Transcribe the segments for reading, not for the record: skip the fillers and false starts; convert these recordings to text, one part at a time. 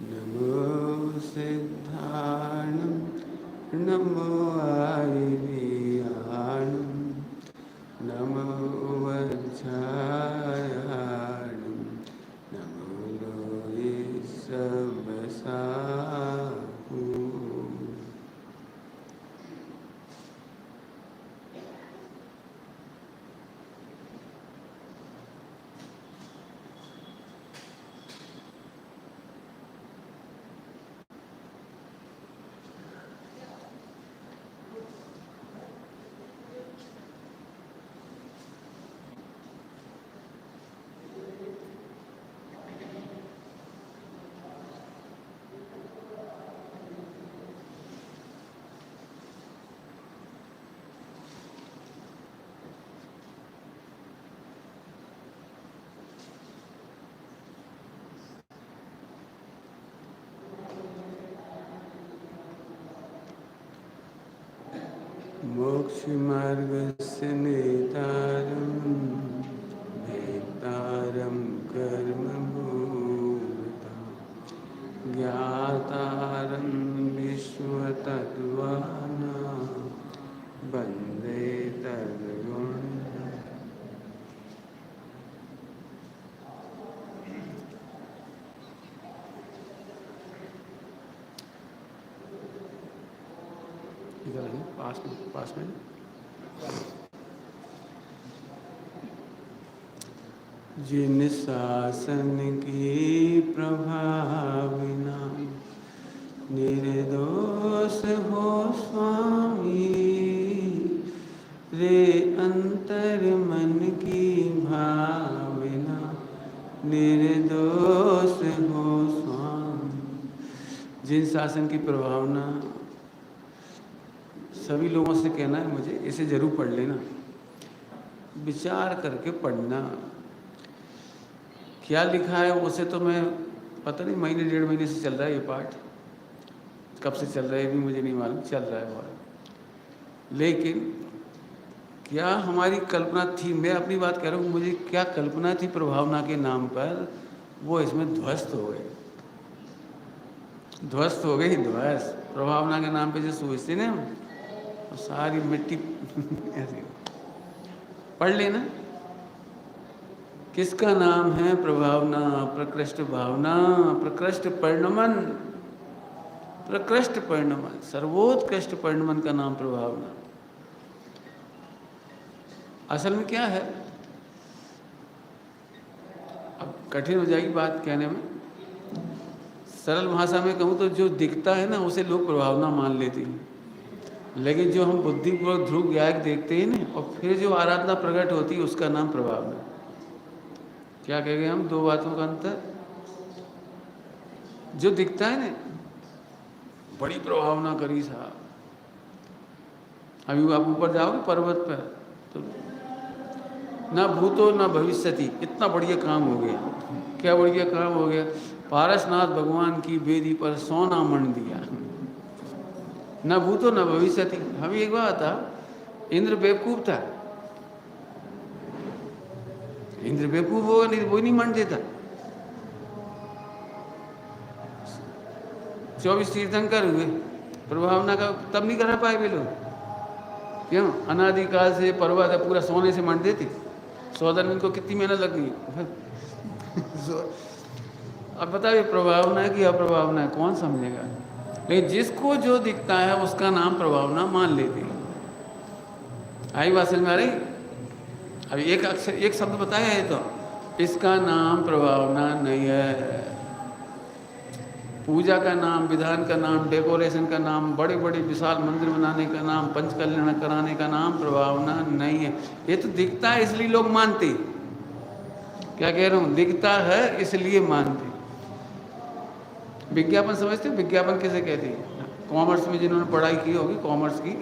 नमो सिद्धाणं नमो आयुर्वेयाणं नमो वज्रायाणं नमो लोये सबसाहु। मोक्षमार्गस्य नेतारं भेदारं कर्मभूतां ज्ञातारं विश्वतत्त्वानां वन्दे तद्गुरुन्। इधर आइए, पास में। जिन शासन की प्रभाविना निर्दोष हो स्वामी, रे अंतर मन की भावना निर्दोष हो स्वामी। जिन शासन की प्रभावना, सभी लोगों से कहना है मुझे, इसे जरूर पढ़ लेना, विचार करके पढ़ना। क्या लिखा है उसे तो मैं पता नहीं, महीने डेढ़ महीने से चल रहा है ये पाठ, कब से चल रहा है भी मुझे नहीं मालूम, चल रहा है बहुत। लेकिन क्या हमारी कल्पना थी, मैं अपनी बात कह रहा हूँ, मुझे क्या कल्पना थी प्रभावना के नाम पर, वो इसमें ध्वस्त हो गई, ध्वस्त हो गई, ध्वस्त। प्रभावना के नाम पे जो सोचते ना हम, सारी मिट्टी ऐसी। पढ़ लेना, किसका नाम है प्रभावना? प्रकृष्ट भावना, प्रकृष्ट परिणमन, प्रकृष्ट परिणमन, सर्वोत्कृष्ट परिणमन का नाम प्रभावना। असल में क्या है, अब कठिन हो जाएगी बात कहने में, सरल भाषा में कहूँ तो जो दिखता है ना उसे लोग प्रभावना मान लेते हैं, लेकिन जो हम बुद्धिपूर्वक ध्रुव ज्ञायक देखते हैं ना, और फिर जो आराधना प्रकट होती है उसका नाम प्रभावना। क्या कह गए हम? दो बातों का अंतर। जो दिखता है ना, बड़ी प्रभावना करी साहब, अभी आप ऊपर जाओगे पर्वत पर तो ना भूतो ना भविष्यति, इतना बढ़िया काम हो गया। क्या बढ़िया काम हो गया? पारसनाथ भगवान की वेदी पर सोना मण दिया, ना भूतो ना भविष्यति। हमें एक बात था, इंद्र बेवकूफ था, इंद्र बेवकूफ होगा नहीं वो नहीं मान देता। 24 तीर्थंकर हुए, प्रभावना का तब नहीं करा पाए वे लोग। क्यों? अनादिकाल से पर्वत है पूरा सोने से मंड देते, 14 दिन को कितनी मेहनत लग गई। अब बताइए प्रभावना है कि अप्रभावना है, कौन समझेगा? लेकिन जिसको जो दिखता है उसका नाम प्रभावना मान लेती है। आई बात समझ में आ रही? अब एक अक्षर, एक शब्द बताया है तो इसका नाम प्रभावना नहीं है। पूजा का नाम, विधान का नाम, डेकोरेशन का नाम, बड़े बड़े विशाल मंदिर बनाने का नाम, पंचकल्याण कराने का नाम प्रभावना नहीं है। ये तो दिखता है इसलिए लोग मानते। क्या कह रहा हूँ? दिखता है इसलिए मानते। विज्ञापन समझते? विज्ञापन किसे कहते हैं? कॉमर्स में जिन्होंने पढ़ाई की होगी, कॉमर्स की,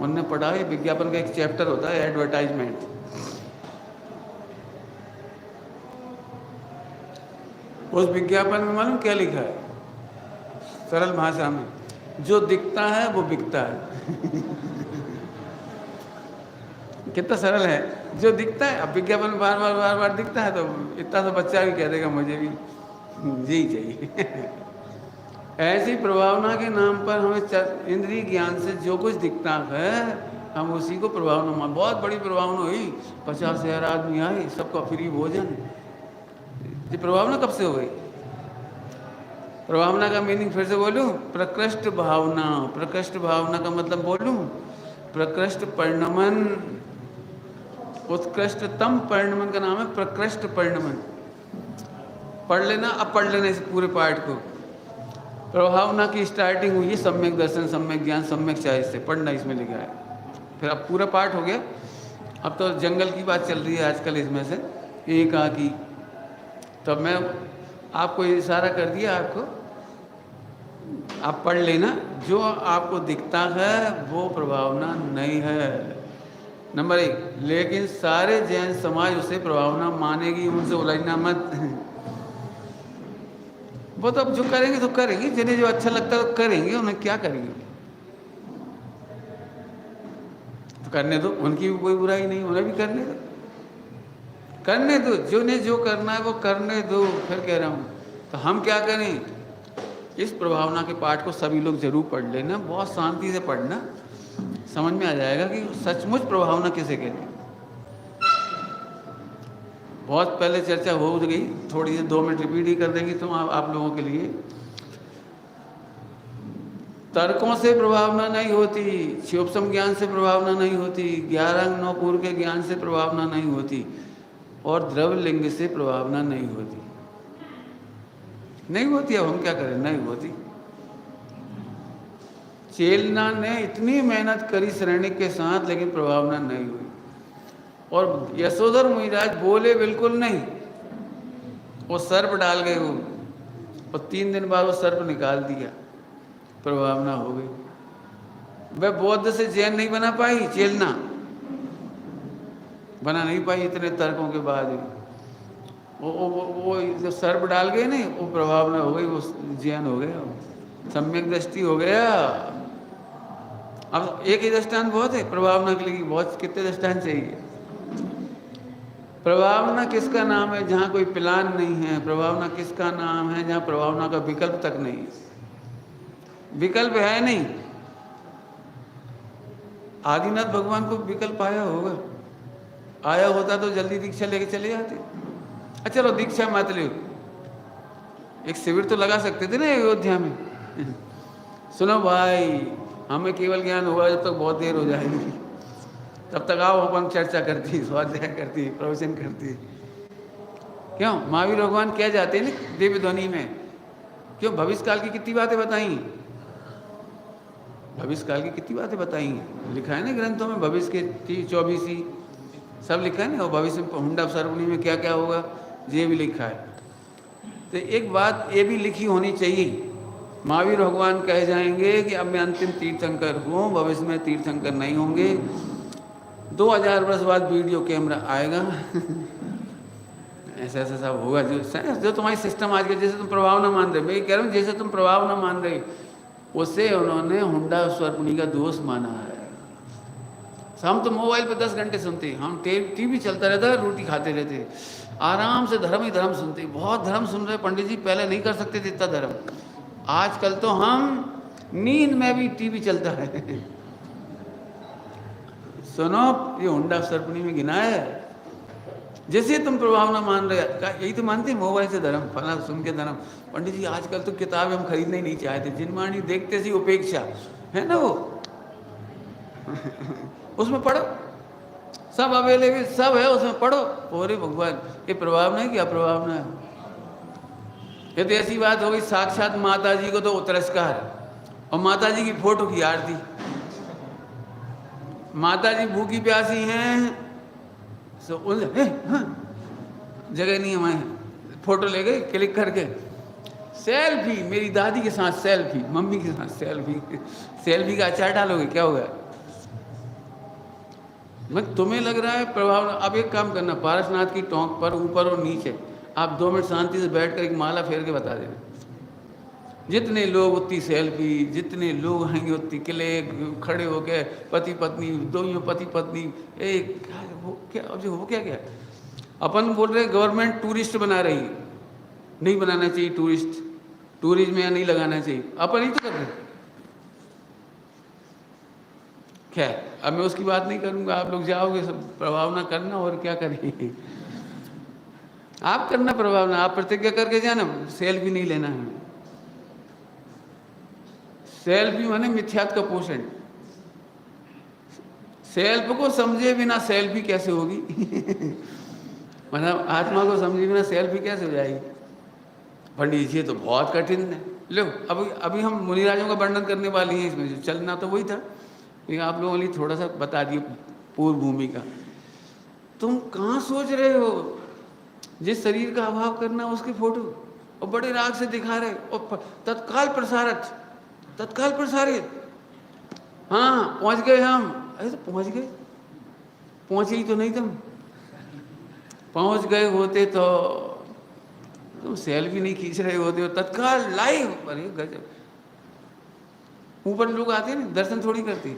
उन्होंने पढ़ा है विज्ञापन का एक चैप्टर होता है एडवर्टाइजमेंट। उस विज्ञापन में मालूम क्या लिखा है? सरल भाषा में, जो दिखता है वो बिकता है। कितना सरल है, जो दिखता है। अब विज्ञापन बार बार दिखता है तो इतना तो बच्चा भी कह देगा मुझे भी यही चाहिए। ऐसी प्रभावना के नाम पर हमें इंद्रिय ज्ञान से जो कुछ दिखता है हम उसी को प्रभावना मान। बहुत बड़ी प्रभावना हुई, 50,000 आदमी आए, सबका फ्री भोजन। ये प्रभावना कब से हो गई? प्रभावना का मीनिंग फिर से बोलूं, प्रकृष्ट भावना। प्रकृष्ट भावना का मतलब बोलूं, प्रकृष्ट परिणमन। उत्कृष्टतम परिणमन का नाम है प्रकृष्ट परिणमन। पढ़ लेना, अब पढ़ लेना इस पूरे पाठ को। प्रभावना की स्टार्टिंग हुई है सम्यक दर्शन, सम्यक ज्ञान, सम्यक चारित्र्य से, पढ़ना इसमें लिखा है। फिर अब पूरा पाठ हो गया। अब तो जंगल की बात चल रही है आजकल इसमें से, एकाकी। तो मैं आपको इशारा कर दिया, आपको आप पढ़ लेना। जो आपको दिखता है वो प्रभावना नहीं है, नंबर 1। लेकिन सारे जैन समाज उसे प्रभावना मानेगी, उनसे उलझना मत। वो तो अब जो करेंगे तो करेंगे, जिन्हें जो अच्छा लगता है तो करेंगे, उन्हें क्या करेंगे तो करने दो, उनकी भी कोई बुराई नहीं, उन्हें भी करने दो, करने दो, जिन्हें जो करना है वो करने दो। फिर कह रहा हूँ तो हम क्या करें, इस प्रभावना के पाठ को सभी लोग जरूर पढ़ लेना, बहुत शांति से पढ़ना, समझ में आ जाएगा कि सचमुच प्रभावना किसे कहते हैं। बहुत पहले चर्चा हो गई, थोड़ी सी 2 मिनट रिपीट ही कर देंगे तो आप लोगों के लिए। तर्कों से प्रभावना नहीं होती, शिवोपम ज्ञान से प्रभावना नहीं होती, 11 अंग 9 पूर्व के ज्ञान से प्रभावना नहीं होती, और द्रव्य लिंग से प्रभावना नहीं होती। नहीं होती, अब हम क्या करें, नहीं होती। चेलना ने इतनी मेहनत करी श्रेणी के साथ, लेकिन प्रभावना नहीं हुई। और यशोधर मुनिराज बोले बिल्कुल नहीं, वो सर्प डाल गए वो, और 3 दिन बाद वो सर्प निकाल दिया, प्रभावना हो गई। वह बौद्ध से जैन नहीं बना पाई, चेलना बना नहीं पाई इतने तर्कों के बाद भी। वो जो सर्प डाल गए नहीं, वो प्रभावना हो गई, वो जैन हो गया, सम्यक दृष्टि हो गया। अब एक ही दृष्टांत बहुत है प्रभावना के लिए, बहुत कितने दृष्टांत चाहिए। प्रभावना किसका नाम है जहाँ कोई प्लान नहीं है? प्रभावना किसका नाम है जहाँ प्रभावना का विकल्प तक नहीं है? विकल्प है नहीं। आदिनाथ भगवान को विकल्प आया होगा, आया होता तो जल्दी दीक्षा लेके चले जाते। अच्छा चलो दीक्षा मत लो, एक शिविर तो लगा सकते थे ना अयोध्या में। सुनो भाई, हमें केवल ज्ञान होगा जब तक बहुत देर हो जाएगी, तब तक आओ अपन चर्चा करती, स्वाध्याय करती, प्रवचन करती। क्यों महावीर भगवान कह जाते हैं ना दिव्य ध्वनि में, क्यों भविष्य काल की कितनी बातें बताई, भविष्य काल की कितनी बातें बताई, लिखा है ना ग्रंथों में, भविष्य के 24 सब लिखा है ना, और भविष्य में हुंडा सर्वनी में क्या क्या होगा ये भी लिखा है। तो एक बात ये भी लिखी होनी चाहिए, महावीर भगवान कह जाएंगे कि अब मैं अंतिम तीर्थंकर हूँ, भविष्य में तीर्थंकर नहीं होंगे, 2000 वर्ष बाद वीडियो कैमरा आएगा। ऐसा ऐसा सब होगा, जो तुम्हारी सिस्टम आज के, जैसे तुम प्रभावना मान रहे, मैं कह रहा हूँ जैसे तुम प्रभावना मान रहे, उससे उन्होंने हुंडा स्वर्पणी का दोष माना है। हम तो मोबाइल पे 10 घंटे सुनते, हम टीवी चलता रहता है, रोटी खाते रहते, आराम से धर्म ही धर्म सुनते, बहुत धर्म सुन रहे पंडित जी, पहले नहीं कर सकते थे इतना धर्म, आजकल तो हम नींद में भी टीवी चलता है। सुनो, ये हुंडा सर्पणी में गिना है, जैसे तुम प्रभावना मान रहे, यही तो मानते मोबाइल से धर्म, फला सुन के धर्म। पंडित जी आजकल तो किताबें हम खरीदने ही नहीं चाहते, जिनवाणी देखते सी उपेक्षा है ना, वो उसमें पढ़ो, सब अवेलेबल सब है, उसमें पढ़ो। अरे भगवान, ये प्रभावना है कि अप्रभावना है? ये तो ऐसी बात हो गई, साक्षात माता जी को तो तिरस्कार, और माता जी की फोटो की आरती। माता जी भूखी प्यासी हैं, सो जगह नहीं हमारे, फोटो ले गए क्लिक करके, सेल्फी, मेरी दादी के साथ सेल्फी, मम्मी के साथ सेल्फी, सेल्फी का अचार डालोगे क्या होगा? मैं तुम्हें लग रहा है प्रभाव। अब एक काम करना, पारसनाथ की टोंक पर ऊपर और नीचे आप 2 मिनट शांति से बैठकर एक माला फेर के बता देना, जितने लोग उतनी सेल्फी, जितने लोग आएंगे उतनी किले खड़े होके, पति पत्नी, दोनों पति पत्नी, एक वो क्या जो हो क्या क्या अपन बोल रहे गवर्नमेंट टूरिस्ट बना रही, नहीं बनाना चाहिए टूरिज्म में नहीं लगाना चाहिए, अपन ही तो कर रहे हैं। खैर अब मैं उसकी बात नहीं करूंगा, आप लोग जाओगे सब प्रभाव ना करना, और क्या करेंगे आप करना प्रभाव ना, आप प्रतिज्ञा करके जाना सेल्फी नहीं लेना है। सेल्फी माने मिथ्यात्व का पोषण। सेल्फ को समझे बिना सेल्फी कैसे होगी मतलब आत्मा को समझे बिना सेल्फी कैसे हो जाएगी? पंडित जी तो बहुत कठिन है। लो अभी हम मुनिराजों का वर्णन करने वाले हैं, इसमें जो चलना तो वही था, लेकिन आप लोगों ने थोड़ा सा बता दिए पूर्व भूमि का। तुम कहाँ सोच रहे हो जिस शरीर का अभाव करना उसकी फोटो, और बड़े राग से दिखा रहे, और तत्काल प्रसारित। हाँ पहुंच गए हम, अरे तो पहुंच गए, पहुंचे ही तो नहीं तुम। पहुंच गए होते तो तुम सेल्फी नहीं खींच रहे होते हो, तत्काल लाइव। अरे गजब, ऊपर लोग आते हैं ना, दर्शन थोड़ी करते।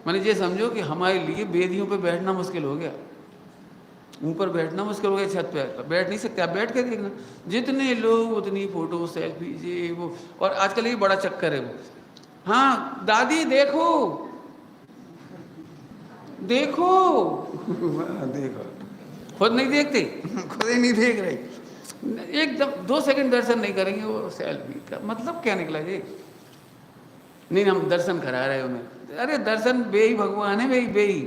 मैंने ये समझो कि हमारे लिए वेदियों पे बैठना मुश्किल हो गया, ऊपर बैठना मुश्किल हो गया, छत पे बैठ नहीं सकते, आप बैठ कर देखना, जितने लोग उतनी फोटो सेल्फी ये वो। और आजकल ये बड़ा चक्कर है वो, हाँ दादी देखो देखो देखो, खुद नहीं देखते, खुद ही नहीं देख रहे, एकदम 2 सेकंड दर्शन नहीं करेंगे, वो सेल्फी का मतलब क्या निकला जी? नहीं हम दर्शन करा रहे हो उन्हें, अरे दर्शन बेही भगवान है, बेही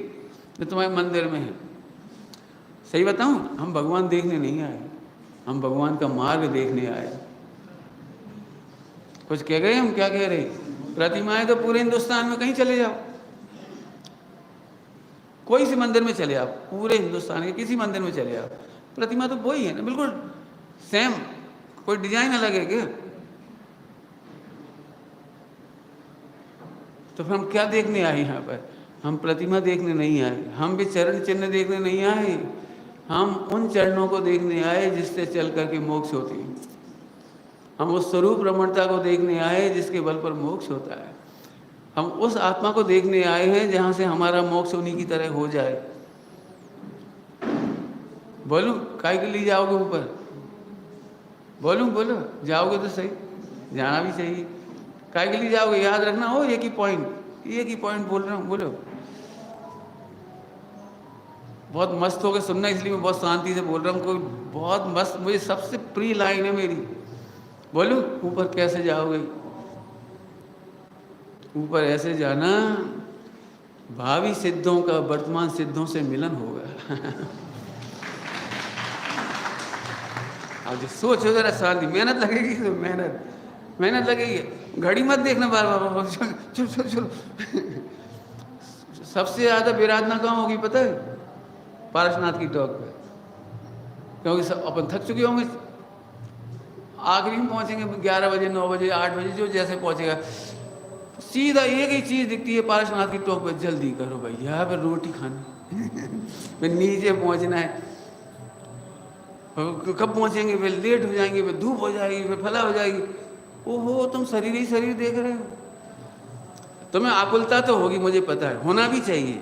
जो तुम्हारे मंदिर में है। सही बताऊं, हम भगवान देखने नहीं आए, हम भगवान का मार्ग देखने आए। कुछ कह गए हम, क्या कह रहे? प्रतिमाएं तो पूरे हिंदुस्तान में कहीं चले जाओ, कोई सी मंदिर में चले आओ, पूरे हिंदुस्तान के किसी मंदिर में चले आओ, प्रतिमा तो वही है ना, बिल्कुल सेम, कोई डिजाइन अलग है क्या? तो फिर हम क्या देखने आए यहाँ पर? हम प्रतिमा देखने नहीं आए, हम भी चरण चिन्ह देखने नहीं आए, हम उन चरणों को देखने आए जिससे चल करके मोक्ष होती है। हम उस स्वरूप रमणता को देखने आए जिसके बल पर मोक्ष होता है। हम उस आत्मा को देखने आए हैं जहाँ से हमारा मोक्ष उन्हीं की तरह हो जाए। बोलूं काय के लिए जाओगे ऊपर? बोलूं बोलो, जाओगे तो सही, जाना भी चाहिए। काय के लिए जाओगे? याद रखना हो, एक ही पॉइंट बोल रहा हूँ, बोलो। बहुत मस्त होकर सुनना, इसलिए मैं बहुत शांति से बोल रहा हूँ, कोई बहुत मस्त, मुझे सबसे प्रिय लाइन है मेरी। बोलूं ऊपर कैसे जाओगे? ऊपर ऐसे जाना, भावी सिद्धों का वर्तमान सिद्धों से मिलन होगा अब जो सोचो जरा, शांति, मेहनत लगेगी तो मेहनत लगेगी, घड़ी मत देखना बार बार, चलो सबसे ज्यादा विराधना कहाँ होगी पता है? पारसनाथ की टॉक पे, क्योंकि सब अपन थक चुके होंगे, आखिरी में पहुंचेंगे 11 बजे 9 बजे 8 बजे, जो जैसे पहुंचेगा, सीधा एक ही चीज दिखती है पारसनाथ की टॉक पे, जल्दी करो भैया फिर रोटी खानी फिर नीचे पहुंचना है, कब पहुंचेंगे, फिर लेट हो जाएंगे, फिर धूप हो जाएगी, फिर फला हो जाएगी। ओहो तुम शरीर ही शरीर देख रहे हो। तुम्हें आकुलता तो होगी, मुझे पता है, होना भी चाहिए,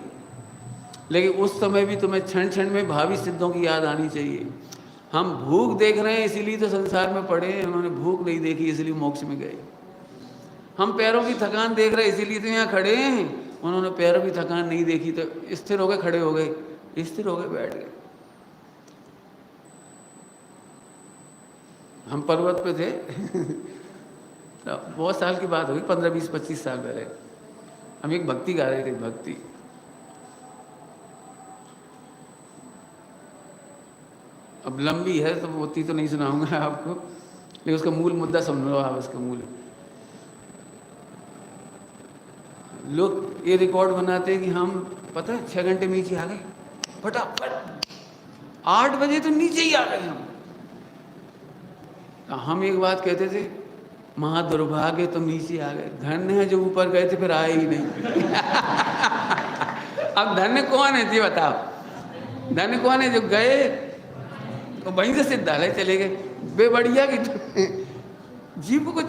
लेकिन उस समय भी तुम्हें क्षण क्षण में भावी सिद्धों की याद आनी चाहिए। हम भूख देख रहे हैं इसीलिए तो संसार में पड़े हैं, उन्होंने भूख नहीं देखी इसलिए मोक्ष में गए। हम पैरों की थकान देख रहे हैं इसीलिए तो यहाँ खड़े हैं, उन्होंने पैरों की थकान नहीं देखी तो स्थिर हो गए, खड़े हो गए, स्थिर हो गए, बैठ गए। हम पर्वत पे थे तो बहुत साल की बात होगी, 15 20 25 साल पहले, हम एक भक्ति गा रहे थे, भक्ति। अब लंबी है तो उतनी तो नहीं सुनाऊंगा आपको, लेकिन उसका मूल मुद्दा समझ लो आप, उसका मूल। लोग ये रिकॉर्ड बनाते हैं कि हम पता है 6 घंटे नीचे आ गए फटाफट, 8 बजे तो नीचे ही आ गए हम एक बात कहते थे, महादुर्भाग्य तुम नीचे आ गए, धन्य है जो ऊपर गए थे फिर आए ही नहीं अब धन्य कौन है जी बताओ? धन्य कौन है? जो गए तो वहीं से सिद्धालय चले गए, बेबढ़िया की जीव को कुछ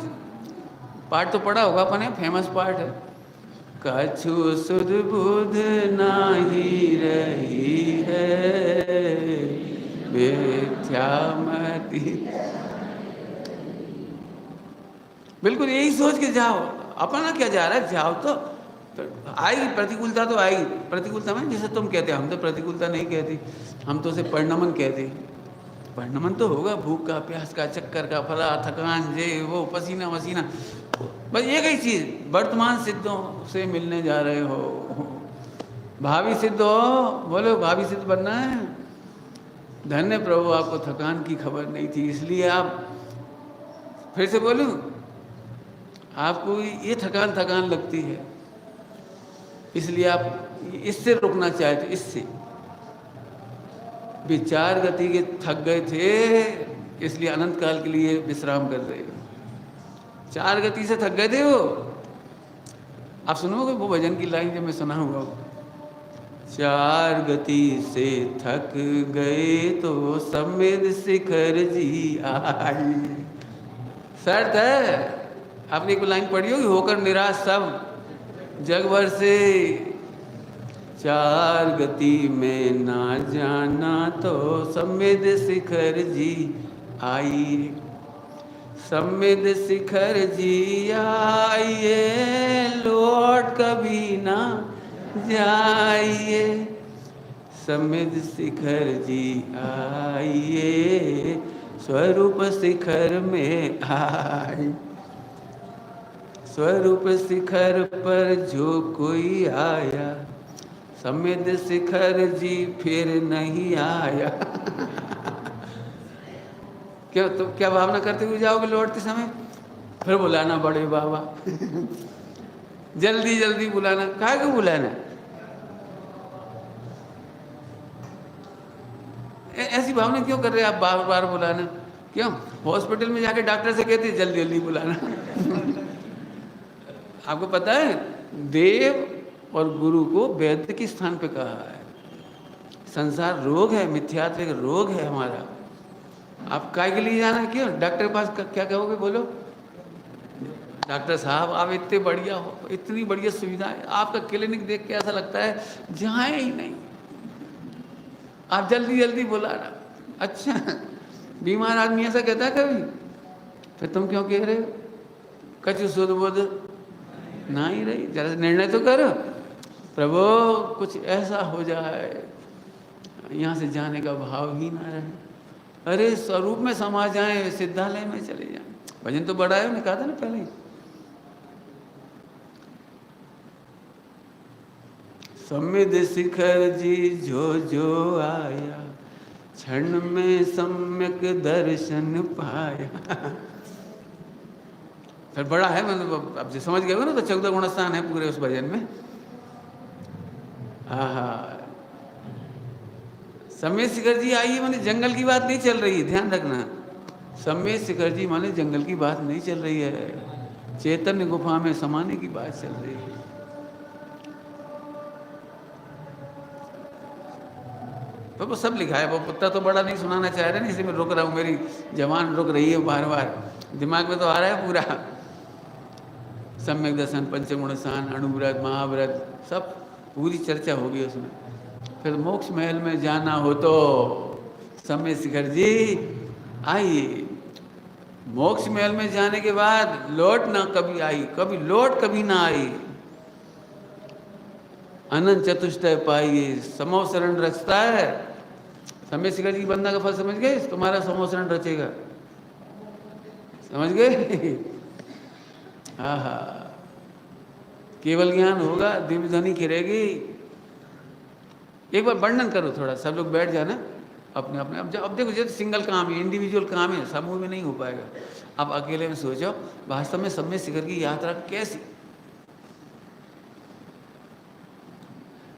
पाठ तो पढ़ा होगा अपन, फेमस पाठ है, कछु सुध बुध नाही रही है मिथ्यामति बिल्कुल यही सोच के जाओ, अपना क्या जा रहा है, जाओ तो आएगी प्रतिकूलता, तो आएगी। प्रतिकूलता में जैसे तुम कहते हो, हम तो प्रतिकूलता नहीं कहती, हम तो उसे परिणमन कहते। परिणमन तो होगा, भूख का, प्यास का, चक्कर का, फला, थकान, जे वो, पसीना वसीना, बस एक ही चीज़, वर्तमान सिद्धों से मिलने जा रहे हो। भावी सिद्ध हो, बोलो भावी सिद्ध बनना है। धन्य प्रभु, आपको थकान की खबर नहीं थी, इसलिए आप, फिर से बोलूं, आपको ये थकान थकान लगती है, इसलिए आप इससे रुकना चाहते, इससे विचार गति के थक गए थे, इसलिए अनंत काल के लिए विश्राम कर रहे हो। चार गति से थक गए थे वो। आप सुनोगे वो भजन की लाइन जब मैं सुना हुआ, चार गति से थक गए तो समेत शिखर जी आई। शर्त है, आपने एक लाइन पढ़ी होगी, होकर निराश सब जग भर से, चार गति में ना जाना तो समेत शिखर जी आई। समेत शिखर जी आइए, लौट कभी ना जाइए। समेत शिखर जी आइए, स्वरूप शिखर में आई। स्वरूप शिखर पर जो कोई आया, समेत शिखर जी फिर नहीं आया। क्यों, तो क्या भावना करते हुए जाओगे लौटते समय? फिर बुलाना बड़े बाबा, जल्दी जल्दी बुलाना, काहे को बुलाना? ऐसी भावना क्यों कर रहे हैं आप, बार बार बुलाना क्यों? हॉस्पिटल में जाके डॉक्टर से कहते जल्दी जल्दी बुलाना। आपको पता है, देव और गुरु को वैद्य के स्थान पे कहा है। संसार रोग है, मिथ्यात्व एक रोग है हमारा। आप काय के लिए जाना, क्यों? डॉक्टर के पास क्या कहोगे, बोलो? डॉक्टर साहब आप इतने बढ़िया हो, इतनी बढ़िया सुविधा है, आपका क्लिनिक देख के ऐसा लगता है जाए ही नहीं, आप जल्दी जल्दी बुलाना। अच्छा, बीमार आदमी ऐसा कहता है कभी? फिर तुम क्यों कह रहे हो? कछु सुध बुध ना ही रही, जरा निर्णय तो करो, प्रभु कुछ ऐसा हो जाए यहाँ से जाने का भाव ही ना रहे, अरे स्वरूप में समा जाए, सिद्धालय में चले जाए। भजन तो बड़ा है, उन्हें कहा था ना पहले ही। समेत शिखर जी जो जो आया, क्षण में सम्यक दर्शन पाया। फिर बड़ा है, मतलब अब जो समझ गए हो ना, तो 14 गुणस्थान है पूरे उस भजन में। आहा, समेत शिखर जी आइए माने जंगल की बात नहीं चल रही है, ध्यान रखना। समेत शिखर जी माने जंगल की बात नहीं चल रही है, चैतन्य गुफा में समाने की बात चल रही है। तो वो सब लिखा है, वो पुत्ता तो बड़ा नहीं सुनाना चाह रहे ना, इसी में रुक रहा हूँ, मेरी जवान रुक रही है बार बार, दिमाग में तो आ रहा है पूरा। सम्यक दर्शन, पंचगुण स्नान, अणुव्रत, महाव्रत, सब पूरी चर्चा होगी उसमें। फिर मोक्ष महल में जाना हो तो समेत शिखर जी आइए। मोक्ष महल में जाने के बाद लौट ना कभी आई, कभी लौट कभी ना आई, अनंत चतुष्टय पाइए, समो शरण रचता है। समेत शिखर जी बंदा का फल समझ गए, तुम्हारा समो शरण रचेगा, समझ गए? आहा, केवल ज्ञान होगा, दिव्य ध्वनि खिलेगी। एक बार वर्णन करो थोड़ा, सब लोग बैठ जाना अपने अपने। अब देखो, जैसे सिंगल काम है, इंडिविजुअल काम है, समूह में नहीं हो पाएगा। आप अकेले में सोचो वास्तव में समेत शिखर की यात्रा कैसी।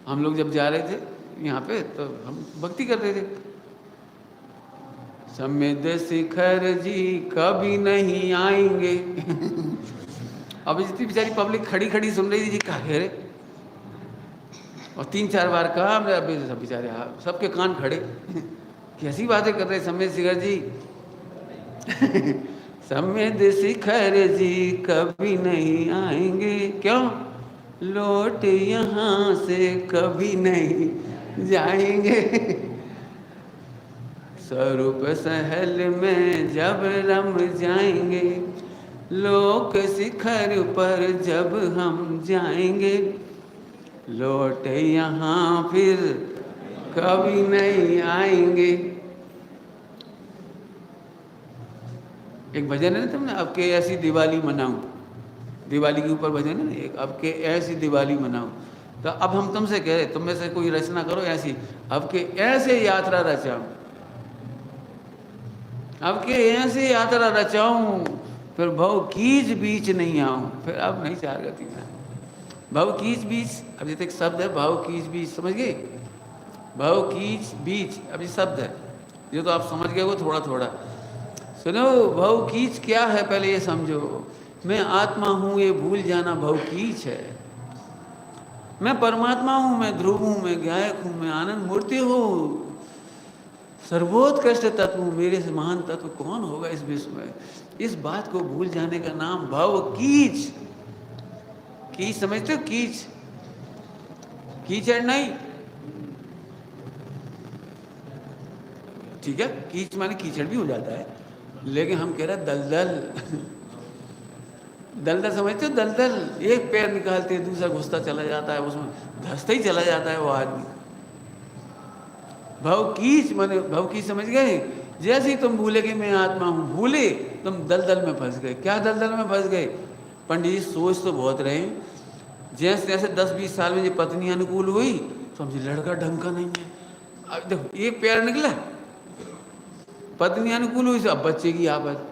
हम लोग जब जा रहे थे यहाँ पे, तो हम भक्ति कर रहे थे, समेत शिखर जी कभी नहीं आएंगे। अब जितनी बेचारी पब्लिक खड़ी खड़ी सुन रही थी जी, कहा रे, और 3-4 बार कहा, अभी सब बेचारे सबके कान खड़े। कैसी बातें कर रहे समेत शिखर जी। समेत शिखर जी कभी नहीं आएंगे, क्यों? लौट यहाँ से कभी नहीं जाएंगे। स्वरूप सहल में जब रम जाएंगे, लोक शिखर पर जब हम जाएंगे, लौट यहाँ फिर कभी नहीं आएंगे। एक भजन है ना तुमने, अब के ऐसी दिवाली मनाऊं, दिवाली के ऊपर भजन है ना एक, अब के ऐसी दिवाली मनाऊं। तो अब हम तुमसे कह रहे, तुम में से कोई रचना करो ऐसी, अब के ऐसे यात्रा रचाऊं, अब के ऐसे यात्रा रचाऊं, फिर भव कीच बीच नहीं आऊं, फिर अब नहीं चार गति में। भव कीच बीच, अब जैसे एक शब्द है भव कीच बीच, समझ गए? भव कीच बीच अभी शब्द है, ये तो आप समझ गए वो थोड़ा थोड़ा। सुनो, भव कीच क्या है पहले ये समझो। मैं आत्मा हूं ये भूल जाना भव कीच है। मैं परमात्मा हूं, मैं ध्रुव हूं, मैं गायक हूं, मैं आनंद मूर्ति हूं, सर्वोत्कृष्ट तत्व हूं, मेरे से महान तत्व कौन होगा इस विश्व में। इस बात को भूल जाने का नाम भव कीच। कीच समझते हो? कीच, कीचड़ नहीं, ठीक है, कीच माने कीचड़ भी हो जाता है, लेकिन हम कह रहे हैं दलदल। दलदल समझते हो? दलदल, एक पैर निकालते दूसरा घुसता चला जाता है, उसमें धंसता ही चला जाता है वो आदमी। भव कीच माने, भव कीच समझ गए? जैसे ही तुम भूले कि मैं आत्मा हूं, भूले तुम दलदल में फंस गए। क्या दलदल में फंस गए? पंडित जी सोच तो बहुत रहे, जैसे जैसे 10-20 साल में जो पत्नी अनुकूल हुई, समझे लड़का ढंग का नहीं है। अब देखो एक पैर निकला, पत्नी अनुकूल हुई, अब बच्चे की आपत।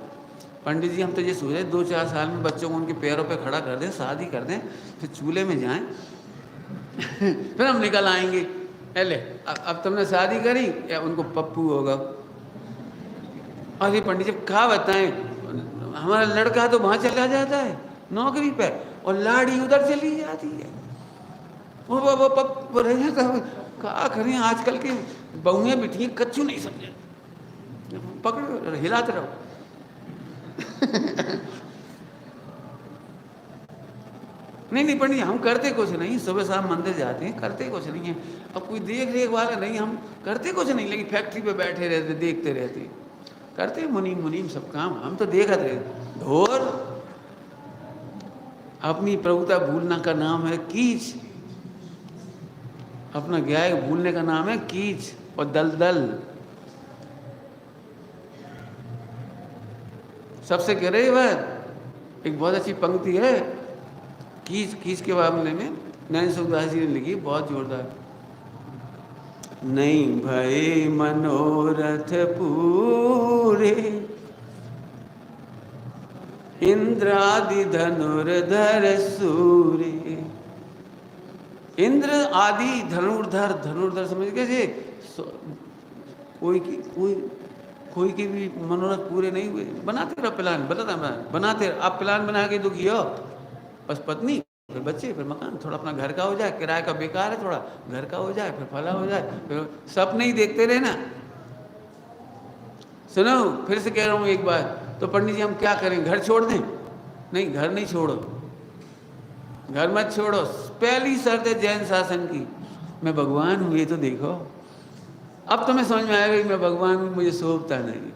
पंडित जी हम तो ये सोच रहे 2-4 साल में बच्चों को उनके पैरों पे खड़ा कर दें, शादी कर दें, फिर चूल्हे में जाएं, फिर हम निकल आएंगे। पहले अब तुमने शादी करी या उनको पप्पू होगा। अरे पंडित जी क्या बताएं, हमारा लड़का तो वहाँ चला जाता है नौकरी पे, और लाड़ी उधर चली जाती है, वो पप्पू रह जाता है। क्या करें, आजकल की बहुएं बिटियां कच्चू नहीं समझे, पकड़ो हिलाते रहो। नहीं पंडित हम करते कुछ नहीं, सुबह शाम मंदिर जाते हैं, करते कुछ नहीं है। अब कोई देख रेख वाला नहीं, हम करते कुछ नहीं, लेकिन फैक्ट्री पे बैठे रहते, देखते रहते, करते मुनीम सब काम, हम तो देखते रहते। ढोर अपनी प्रभुता भूलना का नाम है कीच, अपना गाय भूलने का नाम है कीच और दलदल। सबसे कह रहे बात, एक बहुत अच्छी पंक्ति है कीच, कीच के मामले में नैन सुखदास जी ने लिखी, बहुत जोरदार। नहीं भय मनोरथ पूरे, इंद्र आदि धनुर्धर सूरे। इंद्र आदि धनुर्धर, धनुर्धर समझ गए? कोई के भी मनोरथ पूरे नहीं हुए। बनाते रहो प्लान, बनाते रहो। आप प्लान बना के दुखी हो, बस पत्नी फिर बच्चे फिर मकान, थोड़ा अपना घर का हो जाए, किराए का बेकार है, थोड़ा घर का हो जाए, फिर फला हो जाए, फिर सपने ही देखते रहे ना। सुनो फिर से कह रहा हूँ एक बात, तो पंडित जी हम क्या करें, घर छोड़ दें? नहीं, घर नहीं छोड़ो, घर मत छोड़ो। पहली शर्त है जैन शासन की, मैं भगवान हूँ ये तो देखो। अब तुम्हें समझ में आएगा कि मैं भगवान हूँ, मुझे शोभता नहीं।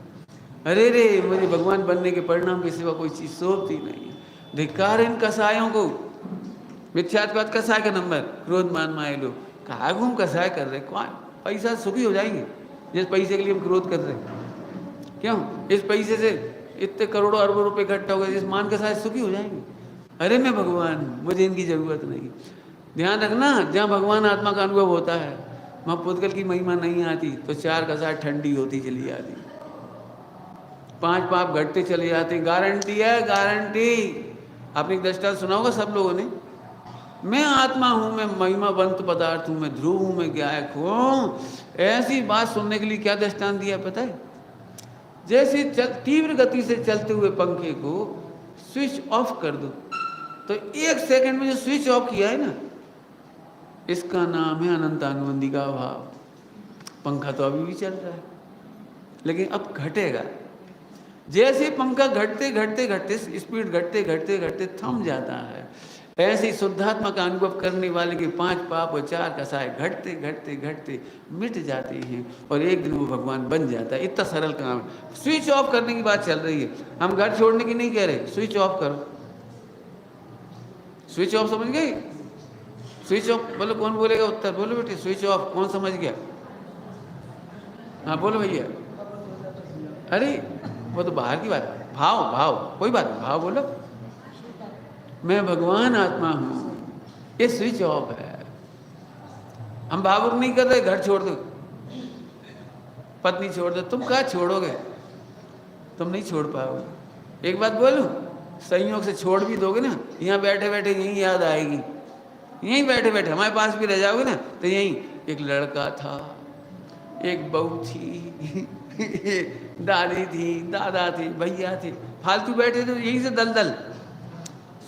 अरे रे, मुझे भगवान बनने के परिणाम के सिवा कोई चीज़ शोभती नहीं। धिक्कार इन कसायों को। मिथ्यात्वाद कसाय का नंबर, क्रोध मान माए लोग। कहा घूम कसाय कर रहे, कौन पैसा सुखी हो जाएंगे जिस पैसे के लिए हम क्रोध कर रहे हैं? क्यों? इस पैसे से इतने करोड़ों अरबों रुपए इकट्ठा हो गए, जिस मान कसाय सुखी हो जाएंगे। अरे मैं भगवान हूँ, मुझे इनकी जरूरत नहीं। ध्यान रखना, जहाँ भगवान आत्मा का अनुभव होता है वहाँ पुद्गल की महिमा नहीं आती, तो 4 कसाय ठंडी होती चली जाती, 5 पाप घटते चले जाते हैं। गारंटी है, गारंटी। आपने 10 सुना होगा सब लोगों ने, मैं आत्मा हूं, मैं महिमावंत पदार्थ हूं, मैं ध्रुव हूं, मैं गायक हूं। ऐसी बात सुनने के लिए क्या दृष्टांत दिया पता है? जैसे तीव्र गति से चलते हुए पंखे को स्विच ऑफ कर दो, तो 1 सेकंड में जो स्विच ऑफ किया है ना, इसका नाम है अनंतानुबंधी का अभाव। पंखा तो अभी भी चल रहा है, लेकिन अब घटेगा। जैसे पंखा घटते घटते घटते, स्पीड घटते घटते घटते थम जाता है, ऐसे ही शुद्धात्मा का अनुभव करने वाले के 5 पाप और 4 कसाय घटते घटते घटते मिट जाते हैं और एक दिन वो भगवान बन जाता है। इतना सरल काम है। स्विच ऑफ करने की बात चल रही है, हम घर छोड़ने की नहीं कह रहे, स्विच ऑफ करो। स्विच ऑफ समझ गए? स्विच ऑफ बोलो, कौन बोलेगा उत्तर? बोलो बेटे, स्विच ऑफ कौन समझ गया? हाँ बोलो भैया। अरे वो तो बाहर की बात है, भाव भाव कोई बात नहीं, भाव बोलो। मैं भगवान आत्मा हूं, ये स्विच ऑफ है। हम भावुक नहीं कर रहे, घर छोड़ दो, पत्नी छोड़ दो, तुम कहाँ छोड़ोगे? तुम नहीं छोड़ पाओगे। एक बात बोलूं, संयोग से छोड़ भी दोगे ना, यहाँ बैठे बैठे यही याद आएगी, यहीं बैठे बैठे हमारे पास भी रह जाओगे ना, तो यहीं एक लड़का था, एक बहू थी, दादी थी, दादा थे, भैया थे, फालतू बैठे थे यहीं से दलदल।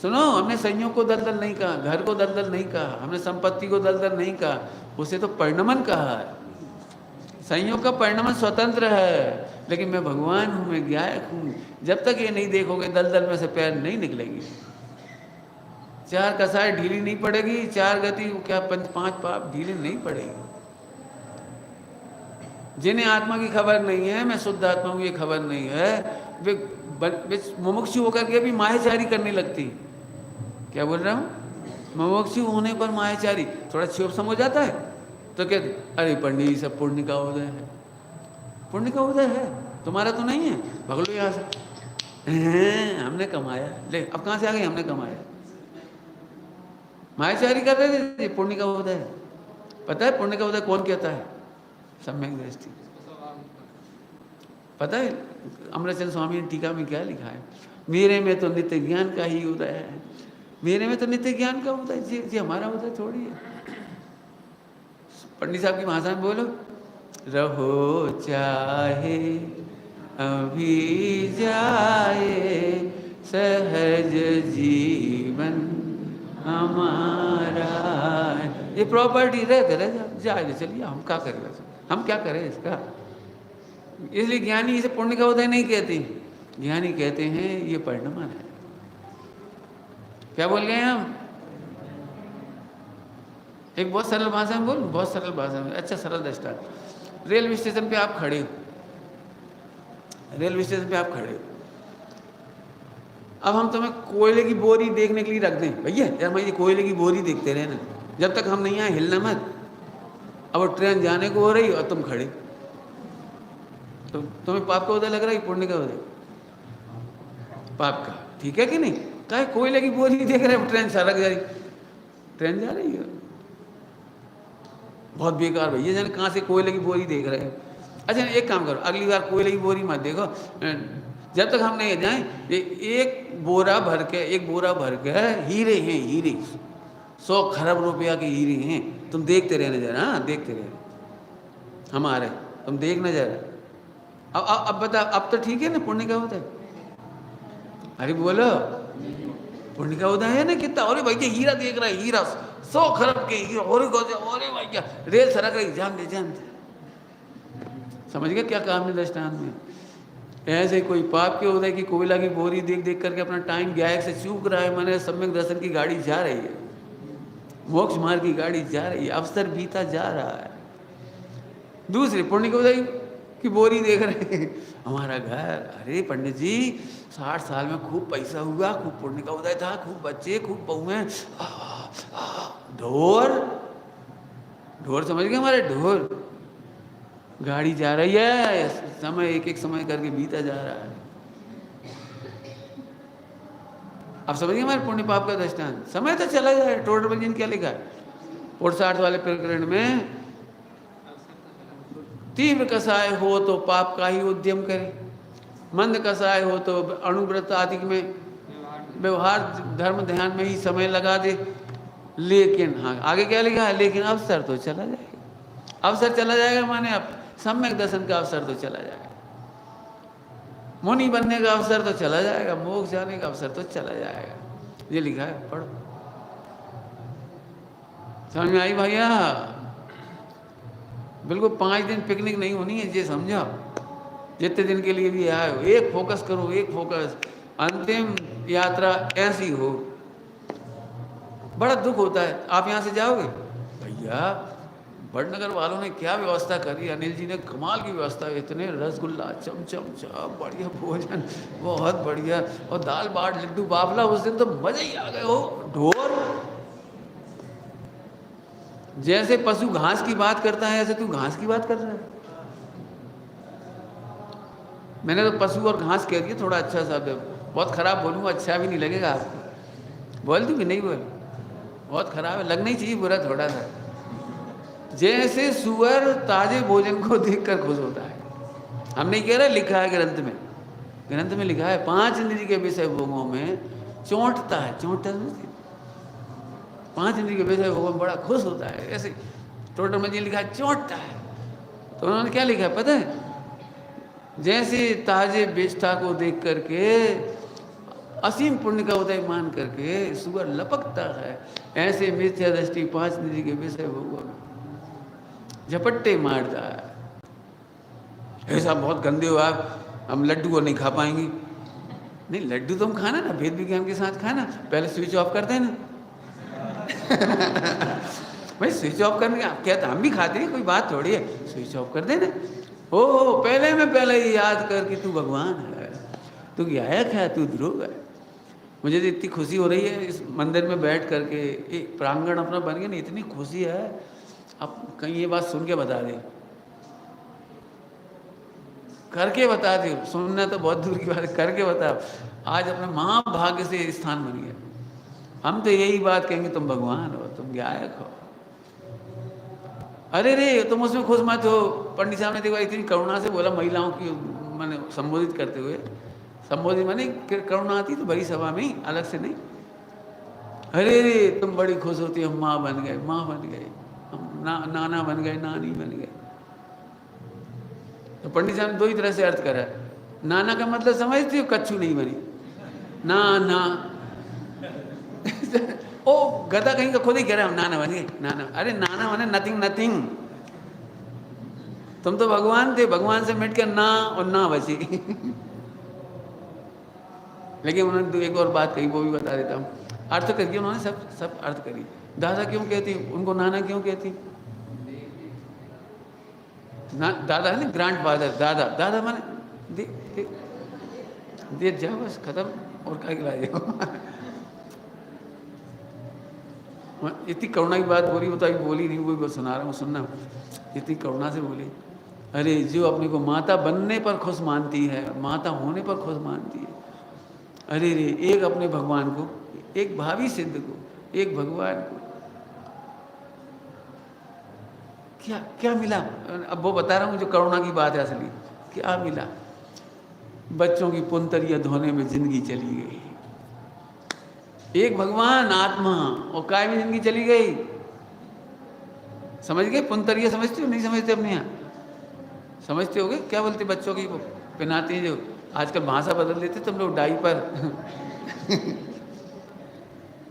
सुनो, हमने संयोग को दलदल नहीं कहा, घर को दलदल नहीं कहा, हमने संपत्ति को दलदल नहीं कहा, उसे तो परिणमन कहा है। संयोग का परिणमन स्वतंत्र है, लेकिन मैं भगवान हूं, मैं ज्ञायक हूं। जब तक ये नहीं देखोगे, दलदल में से पैर नहीं निकलेंगे। 4 कसाय ढीली नहीं पड़ेगी, 4 गति क्या 5 पाप ढीली नहीं पड़ेगी। जिन्हें आत्मा की खबर नहीं है, मैं शुद्ध आत्मा हूं ये खबर नहीं है, वे मुमुक्षु होकर के भी मायाचारी करने लगती। क्या बोल रहा हूं? मुमुक्षु होने पर मायाचारी थोड़ा क्षोभ सम हो जाता है तो कहते अरे पंडित जी सब पुण्य का उदय है, पुण्य का उदय है, तुम्हारा तो नहीं है, भाग लो यहाँ से। हमने कमाया, ले अब कहाँ से आ गए? हमने कमाया। मायाचारी कर रहे थे, पुण्य का उदय है। पता है पुण्य का उदय कौन कहता है? सम्यक दृष्टि। पता है अमृतचंद स्वामी ने टीका में क्या लिखा है? मेरे में तो नित्य ज्ञान का ही उदय है, मेरे में तो नित्य ज्ञान का उदय, जी हमारा उदय थोड़ी है। पंडित साहब की भाषा में बोलो, रहो चाहे अभी जाए सहज जीवन हमारा। ये प्रॉपर्टी रहते रह जाए, चलिए हम क्या करें, हम क्या करें इसका। इसलिए ज्ञानी इसे पुण्य का उदय नहीं कहते, ज्ञानी कहते हैं ये परिणमन है। क्या बोल गए हम? एक बहुत सरल भाषा में बोल, बहुत सरल भाषा में, अच्छा सरल दृष्टांत। रेलवे स्टेशन पे आप खड़े हो, रेलवे स्टेशन पे आप खड़े हो, अब हम तुम्हें कोयले की बोरी देखने के लिए रख दें, भैया यार मैं ये कोयले की बोरी देखते रहे ना, जब तक हम नहीं आए हिलना मत। अब वो ट्रेन जाने को हो रही और तुम खड़े, तो तुम्हें पाप का उदय लग रहा है, पुण्य का उदय? पाप का, ठीक है कि नहीं? क्या कोयले की बोरी देख रहे हो, ट्रेन सड़क जा रही, ट्रेन जा रही है, बहुत बेकार भैया, जाने कहाँ से कोयले की बोरी देख रहे हो। अच्छा एक काम करो, अगली बार कोयले की बोरी मत देखो, जब तक हम नहीं जाएं। एक बोरा भर के हीरे हैं, हीरे 100 खरब रुपया के हीरे हैं, तुम देखते रहना जरा, हाँ देखते रहना, हम आ रहे, तुम देखना जरा। अब बता, अब तो ठीक है ना, पुण्य का उदय? अरे बोलो, पुण्य का उदय है ना कितना? अरे भैया हीरा देख रहा है, हीरा 100 खरब के हीरा, अरे भैया रेल सड़क रही, जान दे जान दे। समझ गए क्या काम है दृष्टांत में? ऐसे कोई पाप के उदय की कोयला की बोरी देख देख करके अपना टाइम ज्ञायक से चूक रहा है, मैंने सम्यक दर्शन की गाड़ी जा रही है, मोक्ष मार्ग की गाड़ी जा रही है, अवसर बीता जा रहा है। दूसरे पुण्य के उदय की बोरी देख रहे हैं, हमारा घर, अरे पंडित जी 60 साल में खूब पैसा हुआ, खूब पुण्य का उदय था, खूब बच्चे, खूब बहुएं, ढोर ढोर समझ गए हमारे, ढोर गाड़ी जा रही है, समय एक एक समय करके बीता जा रहा है। अब समझिए हमारे पुण्य पाप का दृष्टांत, समय तो चला जाए। टोडर बंजन क्या लिखा है 68 वाले प्रकरण में? तीव्र कसाय हो तो पाप का ही उद्यम करे, मंद कसाय हो तो अणुव्रत आदि में व्यवहार धर्म ध्यान में ही समय लगा दे। लेकिन हाँ आगे क्या लिखा है? लेकिन अवसर तो चला जाएगा, अवसर चला जाएगा माने अब सम्यक दर्शन का अवसर तो चला जाएगा, मुनि बनने का अवसर तो चला जाएगा, मोक्ष जाने का अवसर तो चला जाएगा। ये लिखा है, पढ़ो। समझ में आई भैया? बिल्कुल 5 दिन पिकनिक नहीं होनी है, ये समझो। जितने दिन के लिए भी आए हो, एक फोकस करो, एक फोकस। अंतिम यात्रा ऐसी हो बड़ा दुख होता है। आप यहाँ से जाओगे, भैया बड़नगर वालों ने क्या व्यवस्था करी, अनिल जी ने कमाल की व्यवस्था, इतने रसगुल्ला, चमचम, चाप, बढ़िया भोजन, बहुत बढ़िया, और दाल बाट लड्डू बाफला, उस दिन तो मजे ही आ गए हो। ढोर जैसे पशु घास की बात करता है, ऐसे तू घास की बात कर रहा है। मैंने तो पशु और घास कह दिया, थोड़ा अच्छा सा, बहुत खराब बोलूँगा, अच्छा भी नहीं लगेगा आपको। बोल दूँ कि नहीं बोल? बहुत खराब है, लगना ही चाहिए बुरा थोड़ा सा। जैसे सुअर ताजे भोजन को देखकर खुश होता है, हम नहीं कह रहे, लिखा है ग्रंथ में, ग्रंथ में लिखा है 5 इंद्रिय के विषय भोगों में चौंटता है, चौंटता है 5 इंद्रिय के विषय भोगों में बड़ा खुश होता है। ऐसे टोटल में लिखा है चौंटता है, तो उन्होंने क्या लिखा है पता है? जैसे ताजे बेष्टा को देख करके असीम पुण्य का उदय मान करके सुअर लपकता है, ऐसे मिथ्या दृष्टि 5 इंद्रिय के विषय भोगों में झपट्टे मारता है। ऐसा बहुत गंदे हो आप, हम लड्डू को नहीं खा पाएंगे। नहीं, लड्डू तुम खाना ना, भेद विज्ञान के साथ खाना, पहले स्विच ऑफ कर देना। भाई स्विच ऑफ करने का क्या था, हम भी खाते हैं, कोई बात थोड़ी है, स्विच ऑफ कर देना। हो पहले में पहले ही याद कर कि तू भगवान है, तू गायक है, तू ध्रुव है। मुझे तो इतनी खुशी हो रही है इस मंदिर में बैठ करके, एक प्रांगण अपना बन गया ना, इतनी खुशी है। अब कहीं ये बात सुन के बता दे, करके बता दे, सुनना तो बहुत दूर की बात है, करके बता। आज अपने महाभाग्य से स्थान बन गया। हम तो यही बात कहेंगे, तुम भगवान हो, तुम गायक हो। अरे रे तुम उसमें खुश मत हो। पंडित साहब ने देखो इतनी करुणा से बोला, महिलाओं की मैंने संबोधित करते हुए, संबोधित माने करुणा आती तो बड़ी सभा में ही, अलग से नहीं। अरे रे तुम बड़ी खुश होती, हम माँ बन गए, माँ बन गए, हम नाना बन गए, नानी बन गए। तो पंडित साहब ने 2 ही तरह से अर्थ करा। नाना का मतलब समझते हो, कच्छू नहीं बनी, ना ओ गधा कहीं का खुद ही कह रहा हम नाना बन गए, नाना। अरे नाना माने नथिंग, नथिंग। तुम तो भगवान थे, भगवान से मिट कर ना और ना बची। लेकिन उन्होंने एक और बात कही, वो भी बता देता हूँ। अर्थ करके उन्होंने सब अर्थ करी। दादा क्यों कहती, उनको नाना क्यों कहती? ना दादा है ना, ग्रैंड फादर, दादा माने दे जा, बस खत्म, और क्या खिलाए। इतनी करुणा की बात बोली, वो तो अभी बोली नहीं, वो सुना रहा हूँ, सुनना। इतनी करुणा से बोली, अरे जो अपने को माता बनने पर खुश मानती है, माता होने पर खुश मानती है, अरे रे एक अपने भगवान को, एक भावी सिद्ध को, एक भगवान को क्या मिला? अब वो बता रहा हूँ जो करुणा की बात है असली। क्या मिला? बच्चों की पुंतरिया धोने में जिंदगी चली गई। एक भगवान आत्मा और काय में जिंदगी चली गई। समझ गए? पुंतरिया समझते हो? नहीं समझते? अपने यहाँ समझते होगे? क्या बोलते बच्चों की पहनाते हैं, जो आजकल भाषा बदल देते तुम लोग, डायपर।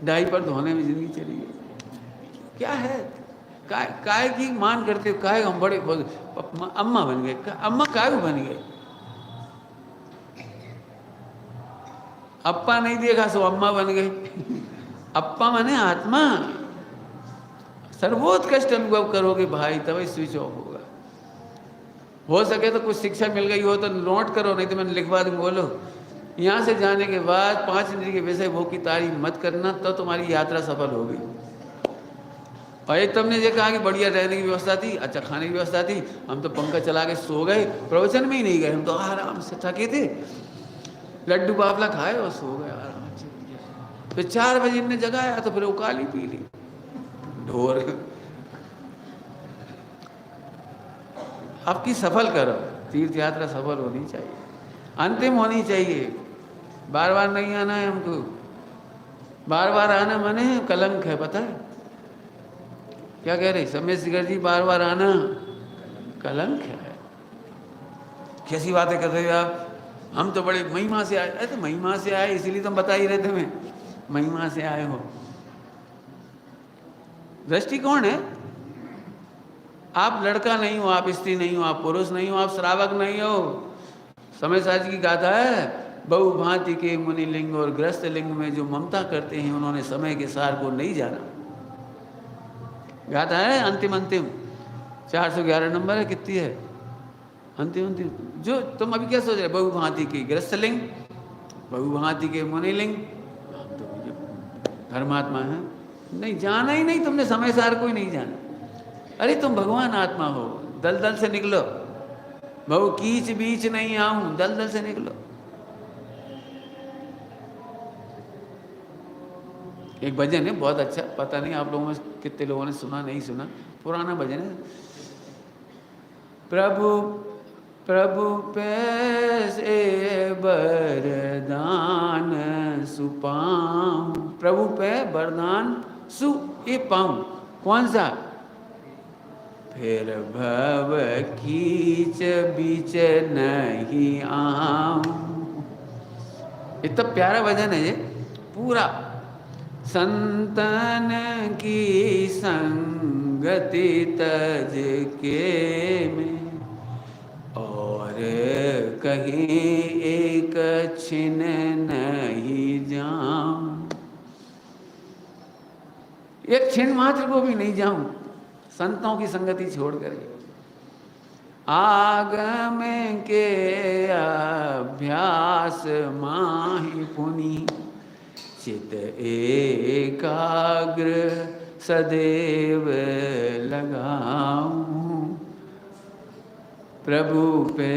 डायपर धोने में जिंदगी चली गई। क्या है? काय की मान करते हो? काय हम बड़े खुद अम्मा बन गए। अम्मा काय बन गए? अप्पा नहीं देखा सो अम्मा बन गए। अप्पा माने आत्मा। सर्वोत्कृष्ट अनुभव करोगे भाई, तभी स्विच ऑफ होगा। हो सके तो कुछ शिक्षा मिल गई हो तो नोट करो, नहीं तो मैंने लिखवा दूँ। बोलो यहाँ से जाने के बाद 5 इंद्रिय के विषय भोग की तारीफ मत करना, तो तुम्हारी यात्रा सफल होगी। और एक तुमने ये कहा कि बढ़िया रहने की व्यवस्था थी, अच्छा खाने की व्यवस्था थी, हम तो पंखा चला के सो गए, प्रवचन में ही नहीं गए, हम तो आराम से थके थे, लड्डू बाफला खाए और सो गए आराम से। फिर 4 बजे इनने जगाया तो फिर उकाली पी ली ढोर। आपकी सफल करो, तीर्थ यात्रा सफल होनी चाहिए, अंतिम होनी चाहिए। बार बार नहीं आना है हमको। बार बार आना माने कलंक है, पता है क्या कह रहे समय शिखर जी? बार बार आना कलंक है। कैसी बातें कर रहे हो आप? हम तो बड़े महिमा से आए। तो महिमा से आए इसीलिए तुम बता ही रहे थे, मैं महिमा से आए हो। दृष्टिकोण है। आप लड़का नहीं हो, आप स्त्री नहीं हो, आप पुरुष नहीं हो, आप श्रावक नहीं हो। समय साज की गाथा है, बहुभांति के मुनिलिंग और ग्रस्त लिंग में जो ममता करते हैं उन्होंने समय के सार को नहीं जाना। गाता है अंतिम अंतिम 411 नंबर है, कितनी है अंतिम अंतिम। जो तुम अभी क्या सोच रहे, बहुभांति के ग्रस्तलिंग, बहुभांति के मुनिलिंग, तो धर्मात्मा है, नहीं जाना ही नहीं तुमने, समय सार को ही नहीं जाना। अरे तुम भगवान आत्मा हो, दलदल से निकलो, बहु कीच बीच नहीं आऊं, दलदल से निकलो। एक भजन है बहुत अच्छा, पता नहीं आप लोगों में कितने लोगों ने सुना, नहीं सुना, पुराना भजन है। प्रभु प्रभु पैसे वरदान सुपाऊं, प्रभु पे वरदान सु ये पाऊं, कौन सा, फिर भव कीच बीच नहीं आऊं। इतना प्यारा भजन है ये पूरा। संतन की संगति तज के में और कहीं एक छिन नहीं जाऊं, एक छिन मात्र को भी नहीं जाऊं संतों की संगति छोड़ कर। आगम के अभ्यास माहि पुनि चित एकाग्र सदैव लगाऊं, प्रभु पे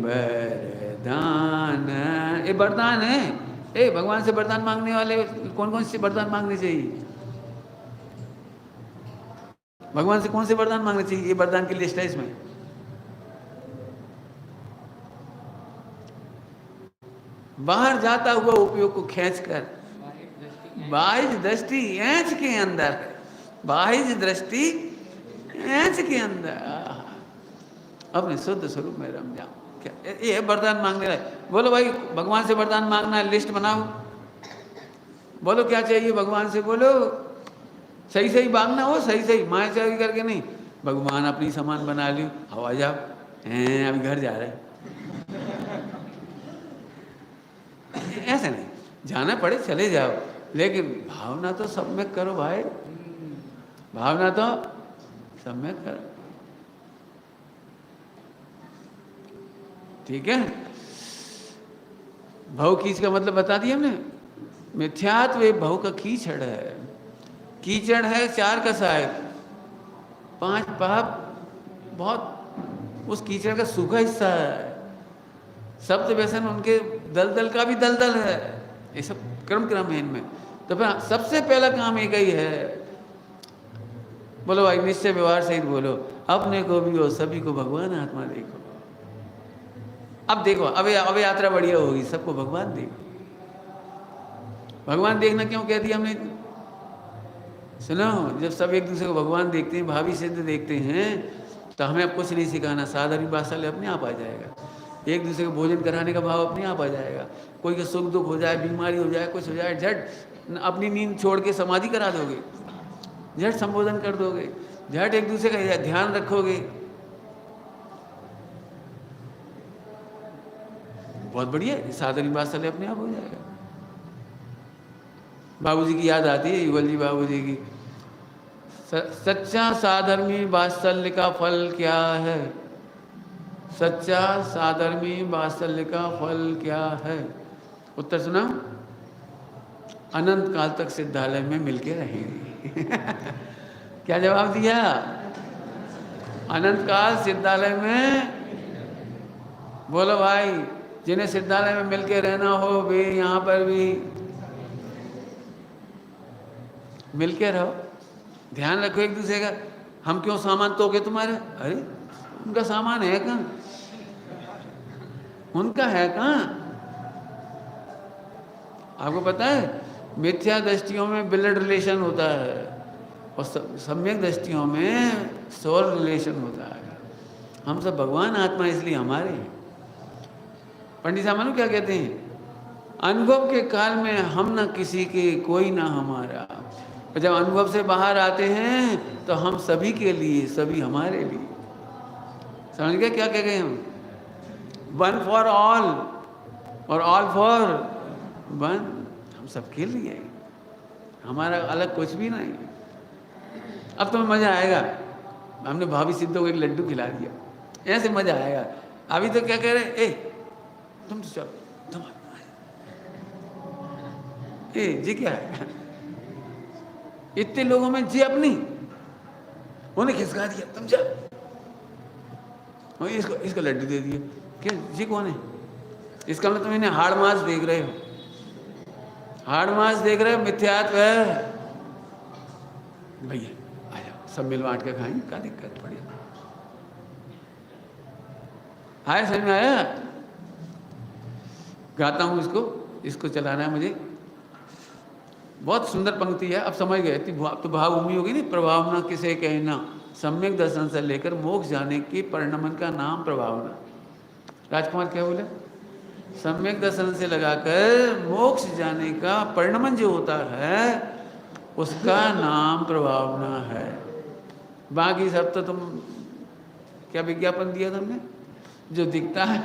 वरदान। ये वरदान है, ए भगवान से वरदान मांगने वाले कौन कौन से वरदान मांगने चाहिए, भगवान से कौन से वरदान मांगने चाहिए, ये वरदान की लिस्ट है इसमें। बाहर जाता हुआ उपयोग को खींचकर, बाह्य दृष्टि एंच के अंदर, बाह्य दृष्टि एंच के अंदर अपने शुद्ध स्वरूप में रम जाओ। क्या ये वरदान मांगने रहे, बोलो भाई भगवान से वरदान मांगना है, लिस्ट बनाओ, बोलो क्या चाहिए भगवान से, बोलो सही सही मांगना हो, सही सही माया चावी करके नहीं। भगवान अपनी सामान बना ली, हवा जाओ, अभी घर जा रहे हैं, ऐसे नहीं, जाना पड़े चले जाओ, लेकिन भावना तो सब में करो भाई, भावना तो सब में करो, ठीक है। भव कीच का मतलब बता दिया हमने, मिथ्यात्व भव का कीचड़ है, कीचड़ है 4 का साहेब, 5 पाप, बहुत उस कीचड़ का सूखा हिस्सा है, सप्त व्यसन उनके दलदल का भी दलदल है, ये सब क्रम क्रम है इनमें। तो फिर सबसे पहला काम एक ही है, बोलो भाई निश्चय व्यवहार सहित बोलो, अपने को भी हो सभी को भगवान आत्मा देखो। अब देखो अब यात्रा बढ़िया होगी, सबको भगवान देखो। भगवान देखना क्यों कह दिया हमने, सुनो, जब सब एक दूसरे को भगवान देखते हैं, भावी सिद्ध देखते हैं, तो हमें अब कुछ नहीं सिखाना, साधारण वात्सल्य अपने आप आ जाएगा, एक दूसरे को भोजन कराने का भाव अपने आप आ जाएगा। कोई का सुख दुख हो जाए, बीमारी हो जाए, कुछ हो जाए, झट अपनी नींद छोड़ के समाधि करा दोगे, झट संबोधन कर दोगे, झट एक दूसरे का ध्यान रखोगे, बहुत बढ़िया, साधारण वात्सल्य अपने आप हो जाएगा। बाबूजी की याद आती है, युगल जी बाबूजी की, सच्चा साधर्मी वात्सल्य का फल क्या है, सच्चा साधर्मी वात्सल्य का फल क्या है, उत्तर सुना, अनंत काल तक सिद्धालय में मिलके रहेंगे। क्या जवाब दिया, अनंत काल सिद्धालय में, बोलो भाई जिन्हें सिद्धालय में मिलके रहना हो वे यहाँ पर भी मिलके रहो, ध्यान रखो एक दूसरे का। हम क्यों सामान तोगे तुम्हारे, अरे उनका सामान है कहाँ, उनका है कहाँ। आपको पता है मिथ्या दृष्टियों में ब्लड रिलेशन होता है और सम्यक दृष्टियों में सोल रिलेशन होता है। हम सब भगवान आत्मा इसलिए हमारे हैं। पंडित साहब मानो क्या कहते हैं, अनुभव के काल में हम ना किसी के, कोई ना हमारा, जब अनुभव से बाहर आते हैं तो हम सभी के लिए, सभी हमारे लिए। समझ गए क्या कह गए हम, वन फॉर ऑल, और ऑल फॉर वन, हम सब खेल लिए हैं, हमारा अलग कुछ भी नहीं। अब तुम्हें मज़ा आएगा, हमने भाभी सिद्धू को एक लड्डू खिला दिया, ऐसे मज़ा आएगा। अभी तो क्या कह रहे, ए तुम तो चल, तुम ए जी क्या है, इतने लोगों में जी अपनी, उन्हें खिसका दिया, तुम जा, और इसको लड्डू दे दिए। क्या जी कौन है? इसका मतलब तुम इन्हें हाड़ मास देख रहे हो, हाड़ मास देख रहे हो, मिथ्यात्व है। भैया आ जाओ, सब मिल बांट के खाएंगे, क्या दिक्कत पड़ी? आया, समझ में आया? गाता हूँ इसको चलाना है मुझे। बहुत सुंदर पंक्ति है, अब समझ गए। तो भावभूमि होगी नहीं, प्रभावना किसे कहना, सम्यक दर्शन से लेकर मोक्ष जाने के परिणमन का नाम प्रभावना। राजकुमार क्या बोले? सम्यक दर्शन से लगाकर मोक्ष जाने का परिणमन जो होता है उसका नाम प्रभावना है। बाकी सब तो तुम क्या विज्ञापन दिया तुमने, जो दिखता है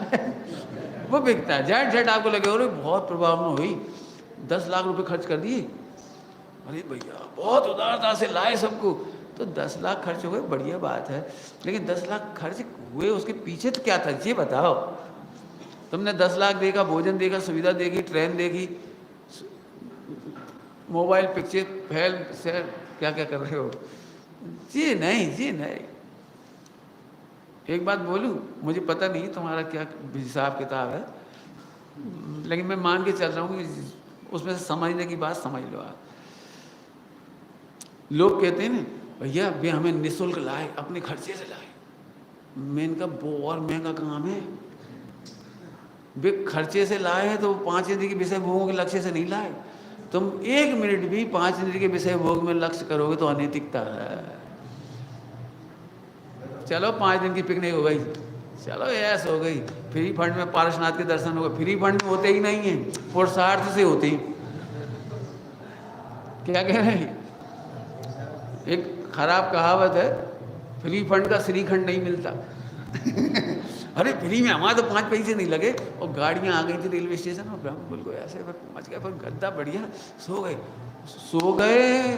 वो बिकता है। झट झट आपको लगे और बहुत प्रभावना हुई, 10 लाख रुपए खर्च कर दिए, अरे भैया बहुत उदारता से लाए सबको, तो 10 लाख खर्च हो गए, बढ़िया बात है, लेकिन 10 लाख खर्च हुए उसके पीछे तो क्या था ये बताओ। तुमने 10 लाख देगा, भोजन देगा, सुविधा देगी, ट्रेन देगी, मोबाइल, पिक्चर, फिल्म, शेयर, क्या क्या कर रहे हो? जी नहीं, जी नहीं। एक बात बोलूं, मुझे पता नहीं तुम्हारा क्या हिसाब किताब है, लेकिन मैं मान के चल रहा हूँ कि उसमें से समझने की बात समझ लो आप। लोग कहते हैं ना, भैया वे हमें निःशुल्क लाए, अपने खर्चे से लाए। मैं इनका बहुत महंगा काम है, वे खर्चे से लाए हैं तो 5 इंद्रिय के विषय भोगों के लक्ष्य से नहीं लाए। तुम 1 मिनट भी 5 इंद्रिय के विषय भोग में लक्ष्य करोगे तो अनैतिकता है। चलो 5 दिन की पिकनिक हो गई, चलो ऐसा हो गई, फ्री फंड में पारसनाथ के दर्शन हो गए। फ्री फंड में होते ही नहीं है, पुरुषार्थ से होते ही। क्या कह रहे हैं? एक खराब कहावत है, फ्री फंड का श्रीखंड नहीं मिलता। अरे फ्री में हमारे तो 5 पैसे नहीं लगे, और गाड़ियां आ गई थी रेलवे स्टेशन और ब्रह्मपुर को ऐसे मच गया, पर गद्दा बढ़िया, सो गए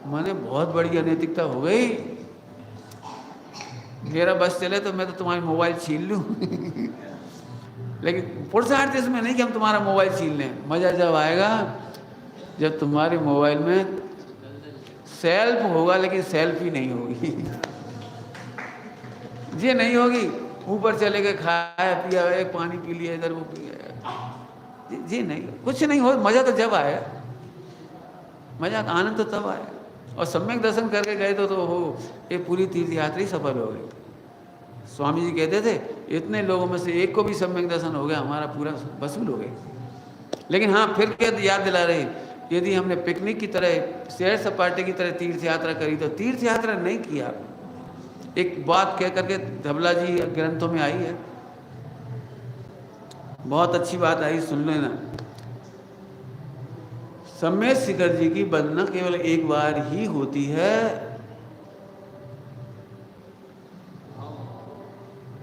माने बहुत बड़ी अनैतिकता हो गई। मेरा बस चले तो मैं तो तुम्हारी मोबाइल छीन लूँ। लेकिन पुरुषार्थ इसमें नहीं कि हम तुम्हारा मोबाइल छीन लें। मज़ा जब आएगा जब तुम्हारे मोबाइल में सेल्फ होगा, लेकिन सेल्फी नहीं होगी। ये नहीं होगी, ऊपर चले गए, खाया पिया, एक पानी पी लिया, इधर वो पी लिया, जी नहीं, कुछ नहीं हो। मज़ा तो जब आया, मज़ा आनंद तो तब आया। और सम्यक दर्शन करके गए तो हो, ये पूरी तीर्थ यात्रा सफल हो गई। स्वामी जी कहते थे, इतने लोगों में से एक को भी सम्यक दर्शन हो गया, हमारा पूरा वसूल हो गया। लेकिन हाँ, फिर क्या याद दिला रहे, यदि हमने पिकनिक की तरह, सैर सपाटे की तरह तीर्थ यात्रा करी तो तीर्थ यात्रा नहीं किया। एक बात कह करके धबला जी ग्रंथों में आई है, बहुत अच्छी बात आई, सुन लेना। सम्यक शिखर जी की वंदना केवल एक बार ही होती है,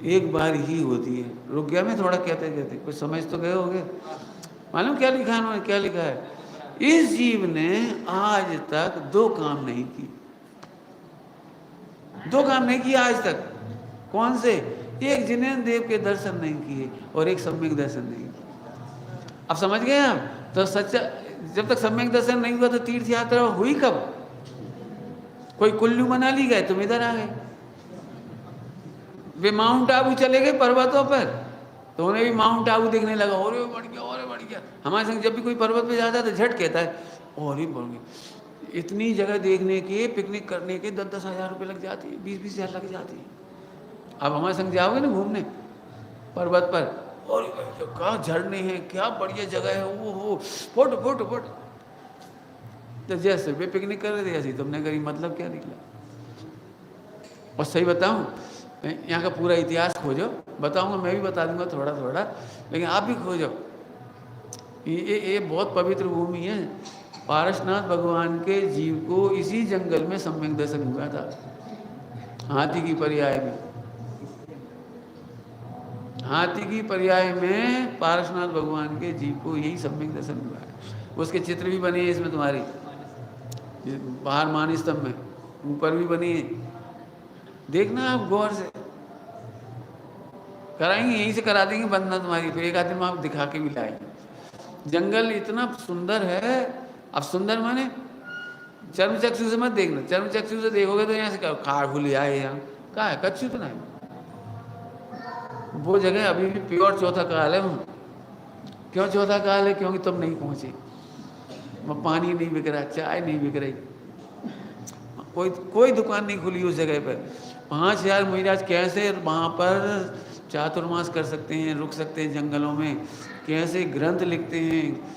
एक बार ही होती है। रुक गया मैं थोड़ा कहते कहते, कुछ समझ तो गए होंगे। मालूम क्या लिखा है उन्होंने, क्या लिखा है? इस जीव ने आज तक 2 काम नहीं की, 2 काम नहीं किया आज तक। कौन से? एक जिनेन्द्र देव के दर्शन नहीं किए और एक सम्यक दर्शन नहीं किए। अब समझ गए आप? तो सच्चा, जब तक सम्यक दर्शन नहीं हुआ तो तीर्थ यात्रा हुई कब? कोई कुल्लू मनाली गए, तुम इधर आ गए। वे माउंट आबू चले गए पर्वतों पर, तो उन्हें भी माउंट आबू देखने लगा, और बढ़ गया, और बढ़ गया। हमारे संग जब भी कोई पर्वत पे जाता है तो झट कहता है, और ही बढ़ गया। इतनी जगह देखने के, पिकनिक करने के 10-10 हज़ार रुपये लग जाती है, 20-20 हज़ार लग जाती है। अब हमारे संग जाओगे ना घूमने पर्वत पर, और क्या झरने हैं, क्या बढ़िया जगह है, वो हो फोटो फोटो फोटो। तो जैसे वे पिकनिक कर रहे थे ऐसे तुमने करी, मतलब क्या निकला? और सही बताऊं, यहाँ का पूरा इतिहास खोजो, बताऊंगा, मैं भी बता दूंगा थोड़ा थोड़ा, लेकिन आप भी खोजो। ये बहुत पवित्र भूमि है। पारसनाथ भगवान के जीव को इसी जंगल में सम्यक दर्शन हुआ था, हाथी की पर्याय में। हाथी की पर्याय में पारसनाथ भगवान के जीव को यही सम्यक दर्शन हुआ है। उसके चित्र भी बने हैं इसमें तुम्हारी, बाहर मान स्तंभ में, ऊपर भी बनी है, देखना आप गौर से। कराएंगे, यहीं से करा देंगे बंधना तुम्हारी, फिर एक आध दिन में आप दिखा के भी लाएंगे। जंगल इतना सुंदर है। अब सुंदर माने चर्म चक्षु से मत देखना, चर्म चक्षु से देखोगे तो यहाँ से खाड़ खुली आए, यहाँ कहाँ है, कच्छु तो नहीं। वो जगह अभी भी प्योर चौथा काल है वहाँ। क्यों चौथा काल है? क्योंकि तुम नहीं पहुँचे। वहाँ पानी नहीं बिक रहा, चाय नहीं बिक रही, कोई दुकान नहीं खुली उस जगह पर। 5000 महाराज कैसे वहाँ पर चातुर्मास कर सकते हैं, रुक सकते हैं जंगलों में, कैसे ग्रंथ लिखते हैं,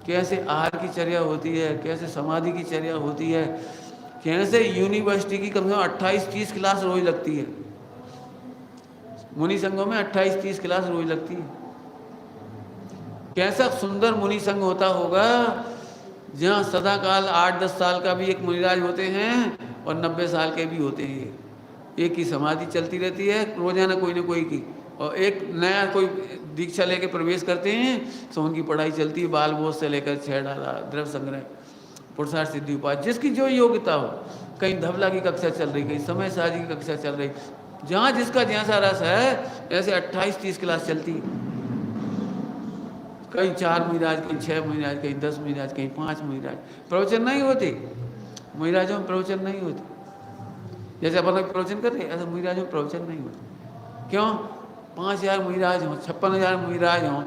कैसे आहार की चर्या होती है, कैसे समाधि की चर्या होती है, कैसे यूनिवर्सिटी की कम से कम 28-30 क्लास रोज लगती है। मुनि संघों में 28-30 क्लास रोज लगती है। कैसा सुंदर मुनि संघ होता होगा जहाँ सदाकाल 8-10 साल का भी एक मुनिराज होते हैं और 90 साल के भी होते हैं। एक की समाधि चलती रहती है रोजाना कोई ना कोई की, और एक नया कोई दीक्षा लेके प्रवेश करते हैं तो उनकी पढ़ाई चलती है, बाल बोझ से लेकर 6 डाला, द्रव्य संग्रह, पुरुषार्थ सिद्धि उपाय, जिसकी जो योग्यता हो। कहीं धवला की कक्षा चल रही, कहीं समय साजी की कक्षा चल रही, जहाँ जिसका जैसा रस है ऐसे 28-30 क्लास चलती है। कहीं 4 महाराज, कहीं 6 महाराज, कहीं 10 महाराज, कहीं 5 महाराज। प्रवचन नहीं होते महाराजों में, प्रवचन नहीं होते। जैसे अपन प्रवचन कर रहे ऐसे महाराजों में प्रवचन नहीं होते। क्यों? 5000 महाराज हों, 56,000 महाराज हों,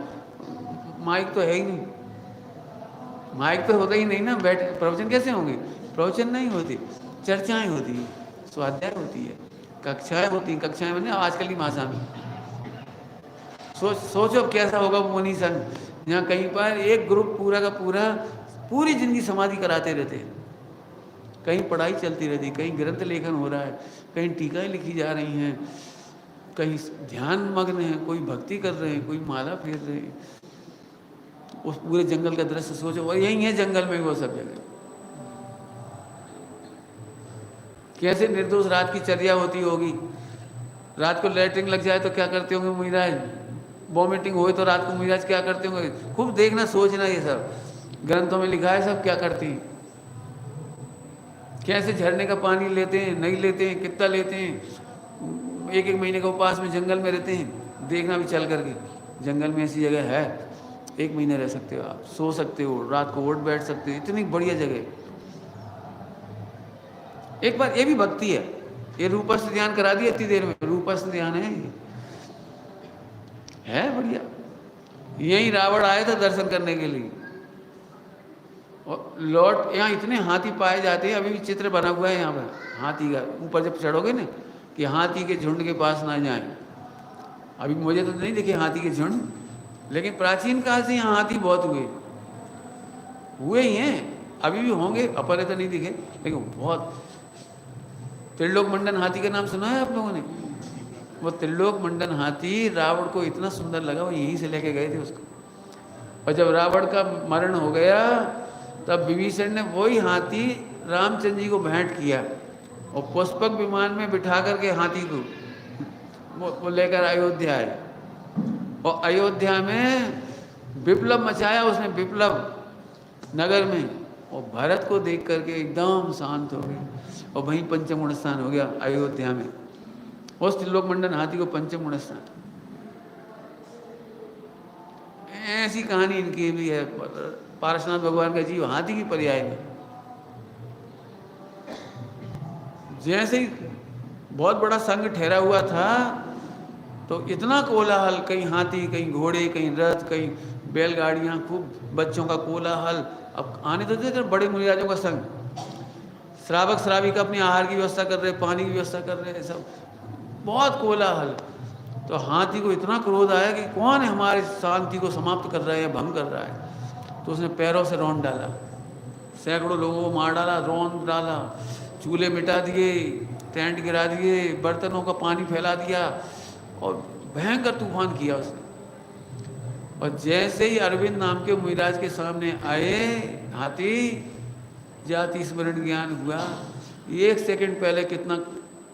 माइक तो है ही नहीं, माइक तो होता ही नहीं ना, बैठ प्रवचन कैसे होंगे? प्रवचन नहीं होती, चर्चाएं होती है, स्वाध्याय होती है, कक्षाएं होती हैं। कक्षाएं मैंने आजकल की भाषा में। सोचो अब कैसा होगा मुनि संघ, यहाँ कहीं पर एक ग्रुप पूरा का पूरा पूरी जिंदगी समाधि कराते रहते हैं। कहीं पढ़ाई चलती रहती, कहीं ग्रंथ लेखन हो रहा है, कहीं टीकाएं लिखी जा रही हैं, कहीं ध्यान मग्न है, कोई भक्ति कर रहे हैं, कोई माला फेर रहे हैं। उस पूरे जंगल का दृश्य सोचो, और यही है जंगल में वो सब जगह। कैसे निर्दोष रात की चर्या होती होगी। रात को लैट्रिन लग जाए तो क्या करते होंगे महाराज, वॉमिटिंग हुए तो रात को महाराज क्या करते होंगे। खूब देखना, सोचना, ये सब ग्रंथों में लिखा है, सब क्या करती हैं। कैसे झरने का पानी लेते हैं, नहीं लेते हैं, कितना लेते हैं, एक महीने का उपवास में जंगल में रहते हैं। देखना भी चल करके, जंगल में ऐसी जगह है 1 महीने रह सकते हो आप, सो सकते हो, रात को उठ बैठ सकते हो, इतनी बढ़िया जगह। एक बार ये भी भक्ति है, ये रूपस्थ ध्यान करा दिया इतनी देर में, रूपस्थ ध्यान है बढ़िया। यही रावण आया था दर्शन करने के लिए, और लौट यहाँ इतने हाथी पाए जाते हैं। अभी भी चित्र बना हुआ है यहाँ पर हाथी का, ऊपर जब चढ़ोगे ना कि हाथी के झुंड के पास ना जाए। अभी मुझे तो नहीं दिखे हाथी के झुंड, लेकिन प्राचीन काल से यहाँ हाथी बहुत हुए ही हैं, अभी भी होंगे, अपने तो नहीं दिखे, लेकिन बहुत। त्रिलोक मंडन हाथी का नाम सुना है आप लोगों ने? वो त्रिलोक मंडन हाथी रावण को इतना सुंदर लगा, वो यहीं से लेके गए थे उसको। और जब रावण का मरण हो गया तब विभीषण ने वही हाथी रामचंद्र जी को भेंट किया, और पुष्पक विमान में बिठा करके हाथी को वो लेकर अयोध्या आए, और अयोध्या में विप्लव मचाया उसने, विप्लव नगर में। और भरत को देख करके एकदम शांत हो गए, और वहीं पंचम स्थान हो गया अयोध्या में। उस त्रिलोक मंडन हाथी को पंचम स्थान। ऐसी कहानी इनकी भी है। पारसनाथ भगवान का जीव हाथी की पर्याय में। जैसे ही बहुत बड़ा संघ ठहरा हुआ था तो इतना कोलाहल, कहीं हाथी, कहीं घोड़े, कहीं रथ, कहीं बैलगाड़ियाँ, खूब बच्चों का कोलाहल। अब आने तो थे बड़े मुनिराजों का संघ, श्रावक श्राविका अपने आहार की व्यवस्था कर रहे, पानी की व्यवस्था कर रहे हैं, सब बहुत कोलाहल। तो हाथी को इतना क्रोध आया कि कौन है हमारे शांति को समाप्त कर रहा है या भंग कर रहा है। तो उसने पैरों से रौंद डाला, सैकड़ों लोगों को मार डाला, रौंद डाला, चूल्हे मिटा दिए, टेंट गिरा दिए, बर्तनों का पानी फैला दिया, और भयंकर तूफान किया उसने। और जैसे ही अरविंद नाम के मुनिराज के सामने आए हाथी, जाति स्मरण ज्ञान हुआ। 1 सेकंड पहले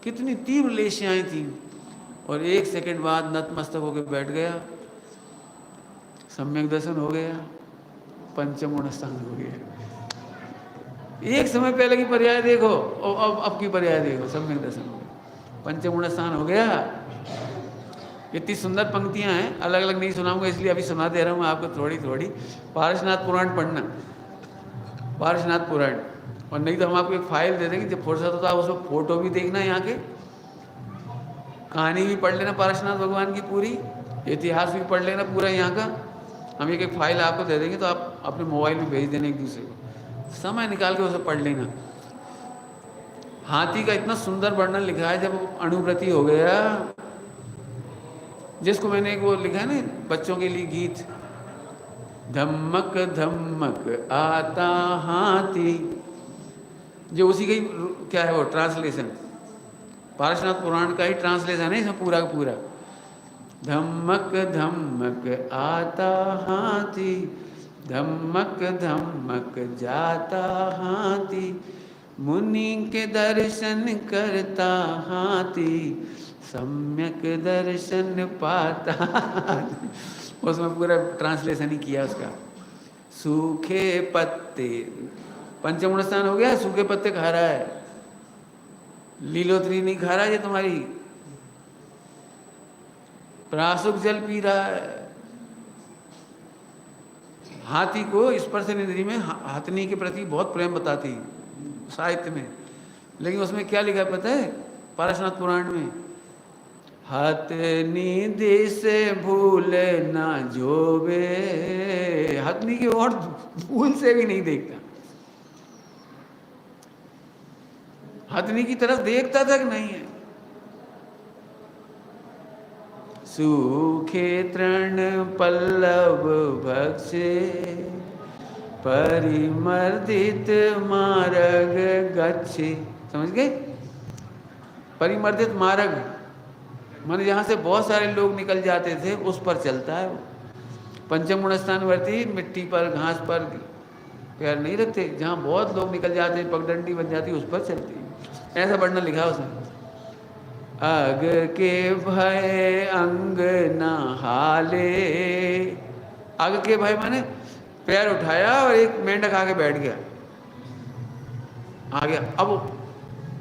कितनी तीव्र लेशियाएँ थी, और 1 सेकंड बाद नतमस्तक होकर बैठ गया, सम्यक दर्शन हो गया, पंचम स्थान हो गया। एक समय पहले की पर्याय देखो और अब की पर्याय देखो, सम्यक दर्शन हो गया, पंचम स्थान हो गया। इतनी सुंदर पंक्तियां हैं, अलग अलग नहीं सुनाऊंगा इसलिए अभी सुना दे रहा हूँ आपको थोड़ी थोड़ी। पारसनाथ पुराण पढ़ना, पारसनाथ पुराण, और नहीं तो हम आपको एक फाइल दे देंगे, जब फुर्सत होता है उसमें फोटो भी देखना, यहाँ के कहानी भी पढ़ लेना पारसनाथ भगवान की पूरी, इतिहास भी पढ़ लेना पूरा यहाँ का। हम एक फाइल आपको दे देंगे तो आप अपने मोबाइल में भेज देना एक दूसरे को, समय निकाल के उसे पढ़ लेना। हाथी का इतना सुंदर वर्णन लिखा है, जब अणुव्रती हो गया, जिसको मैंने एक वो लिखा है ना बच्चों के लिए गीत, धम्मक धम्मक आता हाथी, जो उसी का ही क्या है वो ट्रांसलेशन, पारसनाथ पुराण का ही ट्रांसलेशन है इसमें पूरा का पूरा। धम्मक धम्मक आता हाथी, धम्मक धम्मक जाता हाथी, मुनि के दर्शन करता हाथी, सम्यक दर्शन पाता। उसमें पूरा ट्रांसलेशन ही किया उसका। सूखे पत्ते, पंचम स्थान हो गया, सूखे पत्ते खा रहा है, लीलोतरी नहीं खा रहा है ये तुम्हारी, प्रासुक जल पी रहा है। हाथी को स्पर्श निधि में हाथनी के प्रति बहुत प्रेम बताती साहित्य में, लेकिन उसमें क्या लिखा है पता है पारसनाथ पुराण में, हथनी दिस भूल ना जोबे, हथनी की ओर भूल से भी नहीं देखता, हथनी की तरफ देखता तक नहीं है। सूखे तृण पल्लव भक्षे, परिमर्दित मार्ग गच्छे, समझ गए? परिमर्दित मार्ग माने जहाँ से बहुत सारे लोग निकल जाते थे उस पर चलता है वो। पंचम गुण स्थान वर्ती मिट्टी पर घास पर पैर नहीं रखते, जहाँ बहुत लोग निकल जाते पगडंडी बन जाती उस पर चलती। ऐसा वर्णन लिखा उसने। अग के भय अंग न हाले, अग के भय माने पैर उठाया और एक मेंढक आके बैठ गया, आ गया, अब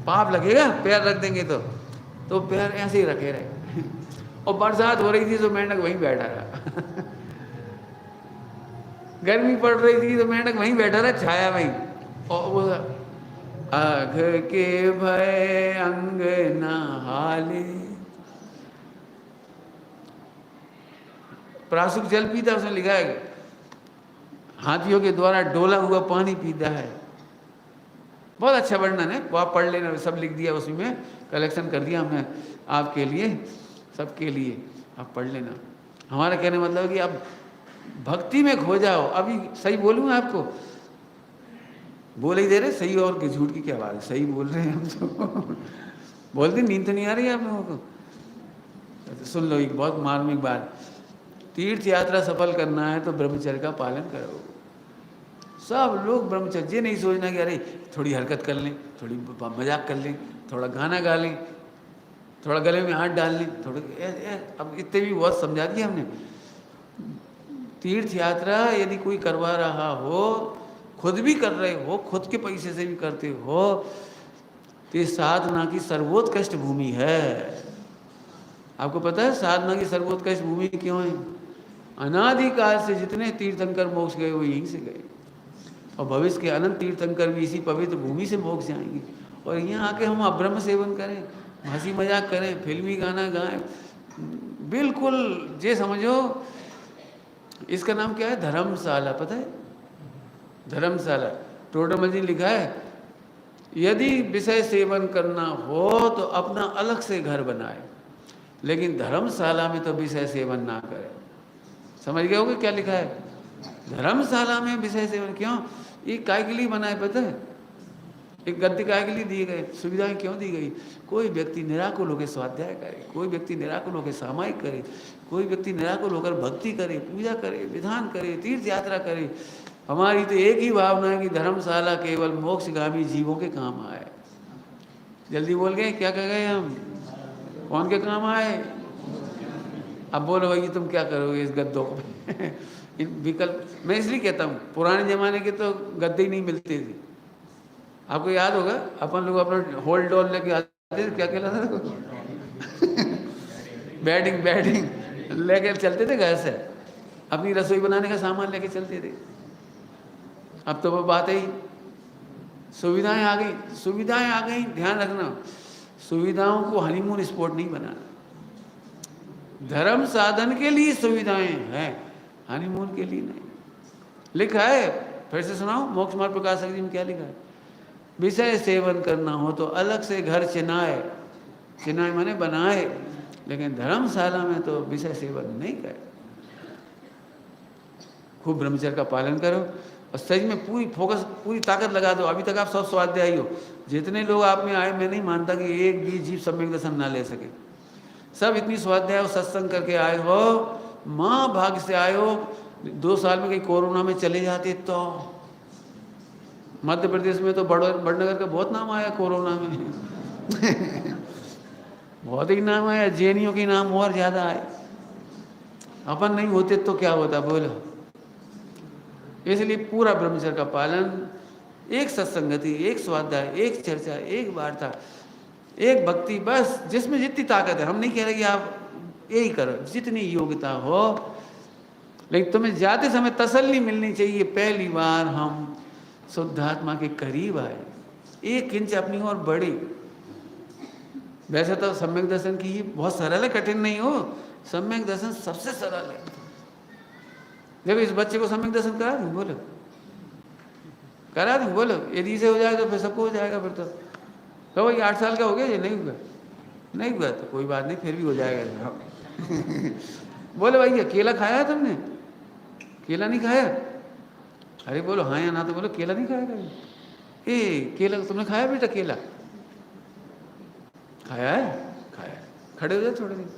पाप लगेगा पैर रख देंगे तो पैर ऐसे ही रखे रहे। और बरसात हो रही थी तो मेंढक वहीं बैठा रहा। गर्मी पड़ रही थी तो मेंढक वहीं बैठा रहा छाया वहीं। और वो अघ के भय अंग न हाले, प्रासुक जल पीता, उसने लिखा है हाथियों के द्वारा डोला हुआ पानी पीता है। बहुत अच्छा वर्णन है, वो आप पढ़ लेना, सब लिख दिया उसी में, कलेक्शन कर दिया हमने आपके लिए, सबके लिए, आप पढ़ लेना। हमारा कहने मतलब है कि आप भक्ति में खो जाओ। अभी सही बोलूँ आपको, बोल ही दे रहे सही और झूठ की क्या बात है, सही बोल रहे हैं हम तो। बोलते नींद तो नहीं आ रही है आप लोगों को? तो सुन लो एक बहुत मार्मिक बात, तीर्थ यात्रा सफल करना है तो ब्रह्मचर्य का पालन करो। सब लोग ब्रह्मचर्य, ये नहीं सोचना कि अरे थोड़ी हरकत कर लें, थोड़ी मजाक कर लें, थोड़ा गाना गा लें, थोड़ा गले में हाथ डाल लें, थोड़ा अब इतने भी बहुत समझा दिया हमने। तीर्थ यात्रा यदि कोई करवा रहा हो, खुद भी कर रहे हो, खुद के पैसे से भी करते हो, तो साधना की सर्वोत्कृष्ट भूमि है। आपको पता है साधना की सर्वोत्कृष्ट भूमि क्यों है? अनादिकाल से जितने तीर्थंकर मोक्ष गए वो यहीं से गए, और भविष्य के अनंत तीर्थंकर भी इसी पवित्र भूमि से मोक्ष जाएंगे। और यहाँ आके हम अब्रह्म सेवन करें, हंसी मजाक करें, फिल्मी गाना गाएं, बिल्कुल ये समझो इसका नाम क्या है, धर्मशाला। पता है धर्मशाला, टोडरमल जी लिखा है, यदि विषय सेवन करना हो तो अपना अलग से घर बनाए, लेकिन धर्मशाला में तो विषय सेवन ना करे। समझ गए होगे क्या लिखा है? धर्मशाला में विषय सेवन क्यों? ये काय के लिए बना है पता है? एक गद्य काय के लिए दिए गए, सुविधाएं क्यों दी गई? कोई व्यक्ति निराकुल होकर स्वाध्याय करे, कोई व्यक्ति निराकुल होकर सामायिक करे, कोई व्यक्ति निराकुल होकर भक्ति करे, पूजा करे, विधान करे, तीर्थ यात्रा करे। हमारी तो एक ही भावना है कि धर्मशाला केवल मोक्षगामी जीवों के काम आए। जल्दी बोल गए, क्या कह गए हम? कौन के काम आए? अब बोलो भाई तुम क्या करोगे इस गद्दों को? इन विकल्प मैं इसलिए कहता हूँ, पुराने ज़माने के तो गद्दे ही नहीं मिलते थे। आपको याद होगा अपन लोग अपना होल डॉल लेके आते थे, क्या कहलाता था? बैटिंग लेके चलते थे घर से, अपनी रसोई बनाने का सामान लेके चलते थे। अब तो वो बात ही, सुविधाएं आ गई। ध्यान रखना, सुविधाओं को हनीमून स्पॉट नहीं बनाना। धर्म साधन के लिए सुविधाएं हैं, हनीमून के लिए नहीं। लिखा है, फिर से सुनाओ, मोक्ष मार्ग प्रकाशक जी में क्या लिखा है? विषय सेवन करना हो तो अलग से घर चिनाए माने बनाए, लेकिन धर्मशाला में तो विषय सेवन नहीं करे। खूब ब्रह्मचर्य का पालन करो और सच में पूरी फोकस, पूरी ताकत लगा दो। अभी तक आप सब स्वाध्यायी हो, जितने लोग आप में आए, मैं नहीं मानता कि एक भी जीव सम्यक दर्शन ना ले सके। सब इतनी स्वाध्याय और सत्संग करके आए हो, माँ भाग्य से आए हो। 2 साल में कहीं कोरोना में चले जाते तो मध्य प्रदेश में तो बड़नगर का बहुत नाम आया कोरोना में। बहुत ही नाम आया, जैनियों के नाम और ज़्यादा आए। अपन नहीं होते तो क्या होता बोलो? इसलिए पूरा ब्रह्मचर्य का पालन, एक सत्संगति, एक स्वाध्याय, एक चर्चा, एक वार्ता, एक भक्ति, बस जिसमें जितनी ताकत है। हम नहीं कह रहे कि आप यही करो, जितनी योग्यता हो, लेकिन तुम्हें जाते समय तसल्ली मिलनी चाहिए, पहली बार हम शुद्धात्मा के करीब आए, 1 इंच अपनी ओर बढ़ी। वैसे तो सम्यक दर्शन की ही बहुत सरल है, कठिन नहीं हो। सम्यक दर्शन सबसे सरल है। जब इस बच्चे को सम्यक दर्शन करा दूँ, बोलो करा दूँ, बोलो यदि से हो जाए तो फिर सबको हो जाएगा। फिर तो कहो ये 8 साल का हो गया, ये नहीं हुआ तो कोई बात नहीं, फिर भी हो जाएगा। बोलो भाई केला खाया है तुमने? केला नहीं खाया? अरे बोलो हाँ या ना, तो बोलो केला नहीं खाया कभी? केला तुमने खाया बेटा? केला खाया है? खाया। खड़े हो जाए थोड़े दिन।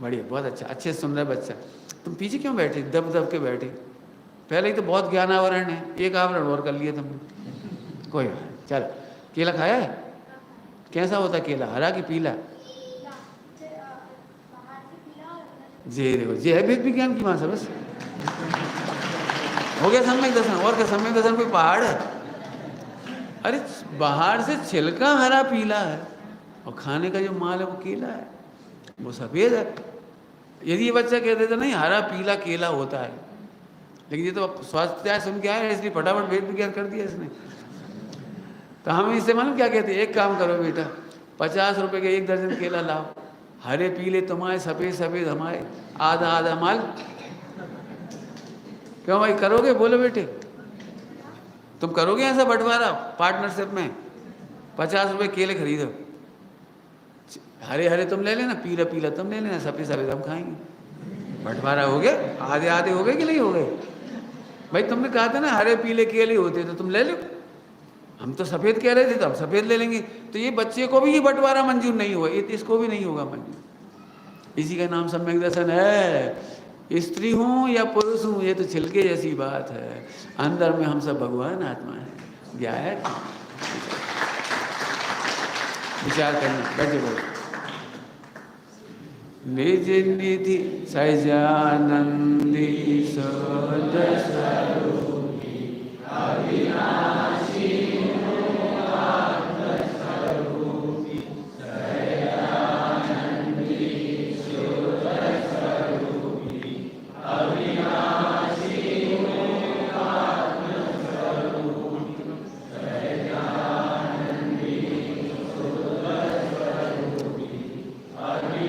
बढ़िया, बहुत अच्छा, अच्छे सुन रहा है बच्चा। तुम पीछे क्यों बैठे, दब के बैठे? पहले ही तो बहुत ज्ञान आवरण है, एक आवरण और कर लिया तुमने। कोई बात, चलो। केला खाया है? कैसा होता केला, हरा कि पीला? जे देखो, जे है वेद विज्ञान की भाषा। बस हो गया सम्यक दर्शन। और क्या सम्यक दर्शन कोई पहाड़ है? अरे बाहर से छिलका हरा पीला है और खाने का जो माल है वो केला है, वो सफेद है। यदि ये बच्चा कहते थे नहीं हरा पीला केला होता है, लेकिन ये तो स्वास्थ्य सुन के आया है, इसलिए फटाफट वेद विज्ञान कर दिया इसने। तो हम इससे मालूम क्या कहते हैं, एक काम करो बेटा, 50 रुपए के 1 दर्जन केला लाओ, हरे पीले तुम्हारे, सफेद हमारे, आधा माल। क्यों भाई करोगे? बोलो बेटे, तुम करोगे ऐसा बंटवारा पार्टनरशिप में? 50 रुपए केले खरीदो, हरे तुम ले लेना, पीला तुम ले लेना, सफेद हम खाएंगे। बंटवारा हो गया, आधे हो गए कि नहीं हो गए? भाई तुमने कहा था ना हरे पीले केले होते, तो तुम ले लो। हम तो सफ़ेद कह रहे थे, तो हम सफ़ेद ले लेंगे। तो ये बच्चे को भी ये बंटवारा मंजूर नहीं हुआ, इसको भी नहीं होगा मंजूर। इसी का नाम सम्यक दर्शन है। स्त्री हूँ या पुरुष हूँ, ये तो छिलके जैसी बात है, अंदर में हम सब भगवान आत्मा है। क्या है? विचार करना, बैठे बोलो। निज निधि सहजानंदी शुद्ध स्वरूपी अविनाशी आत्मस्वरूपी सहजानंदी शुद्ध स्वरूपी अविनाशी आत्मस्वरूपी सहजानंदी शुद्ध स्वरूपी अविनाशी।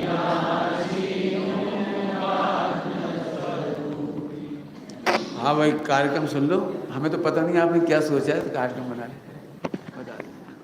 हाँ भाई कार्यक्रम सुन लो, हमें तो पता नहीं आपने क्या सोचा है, तो कार्यक्रम बना ले।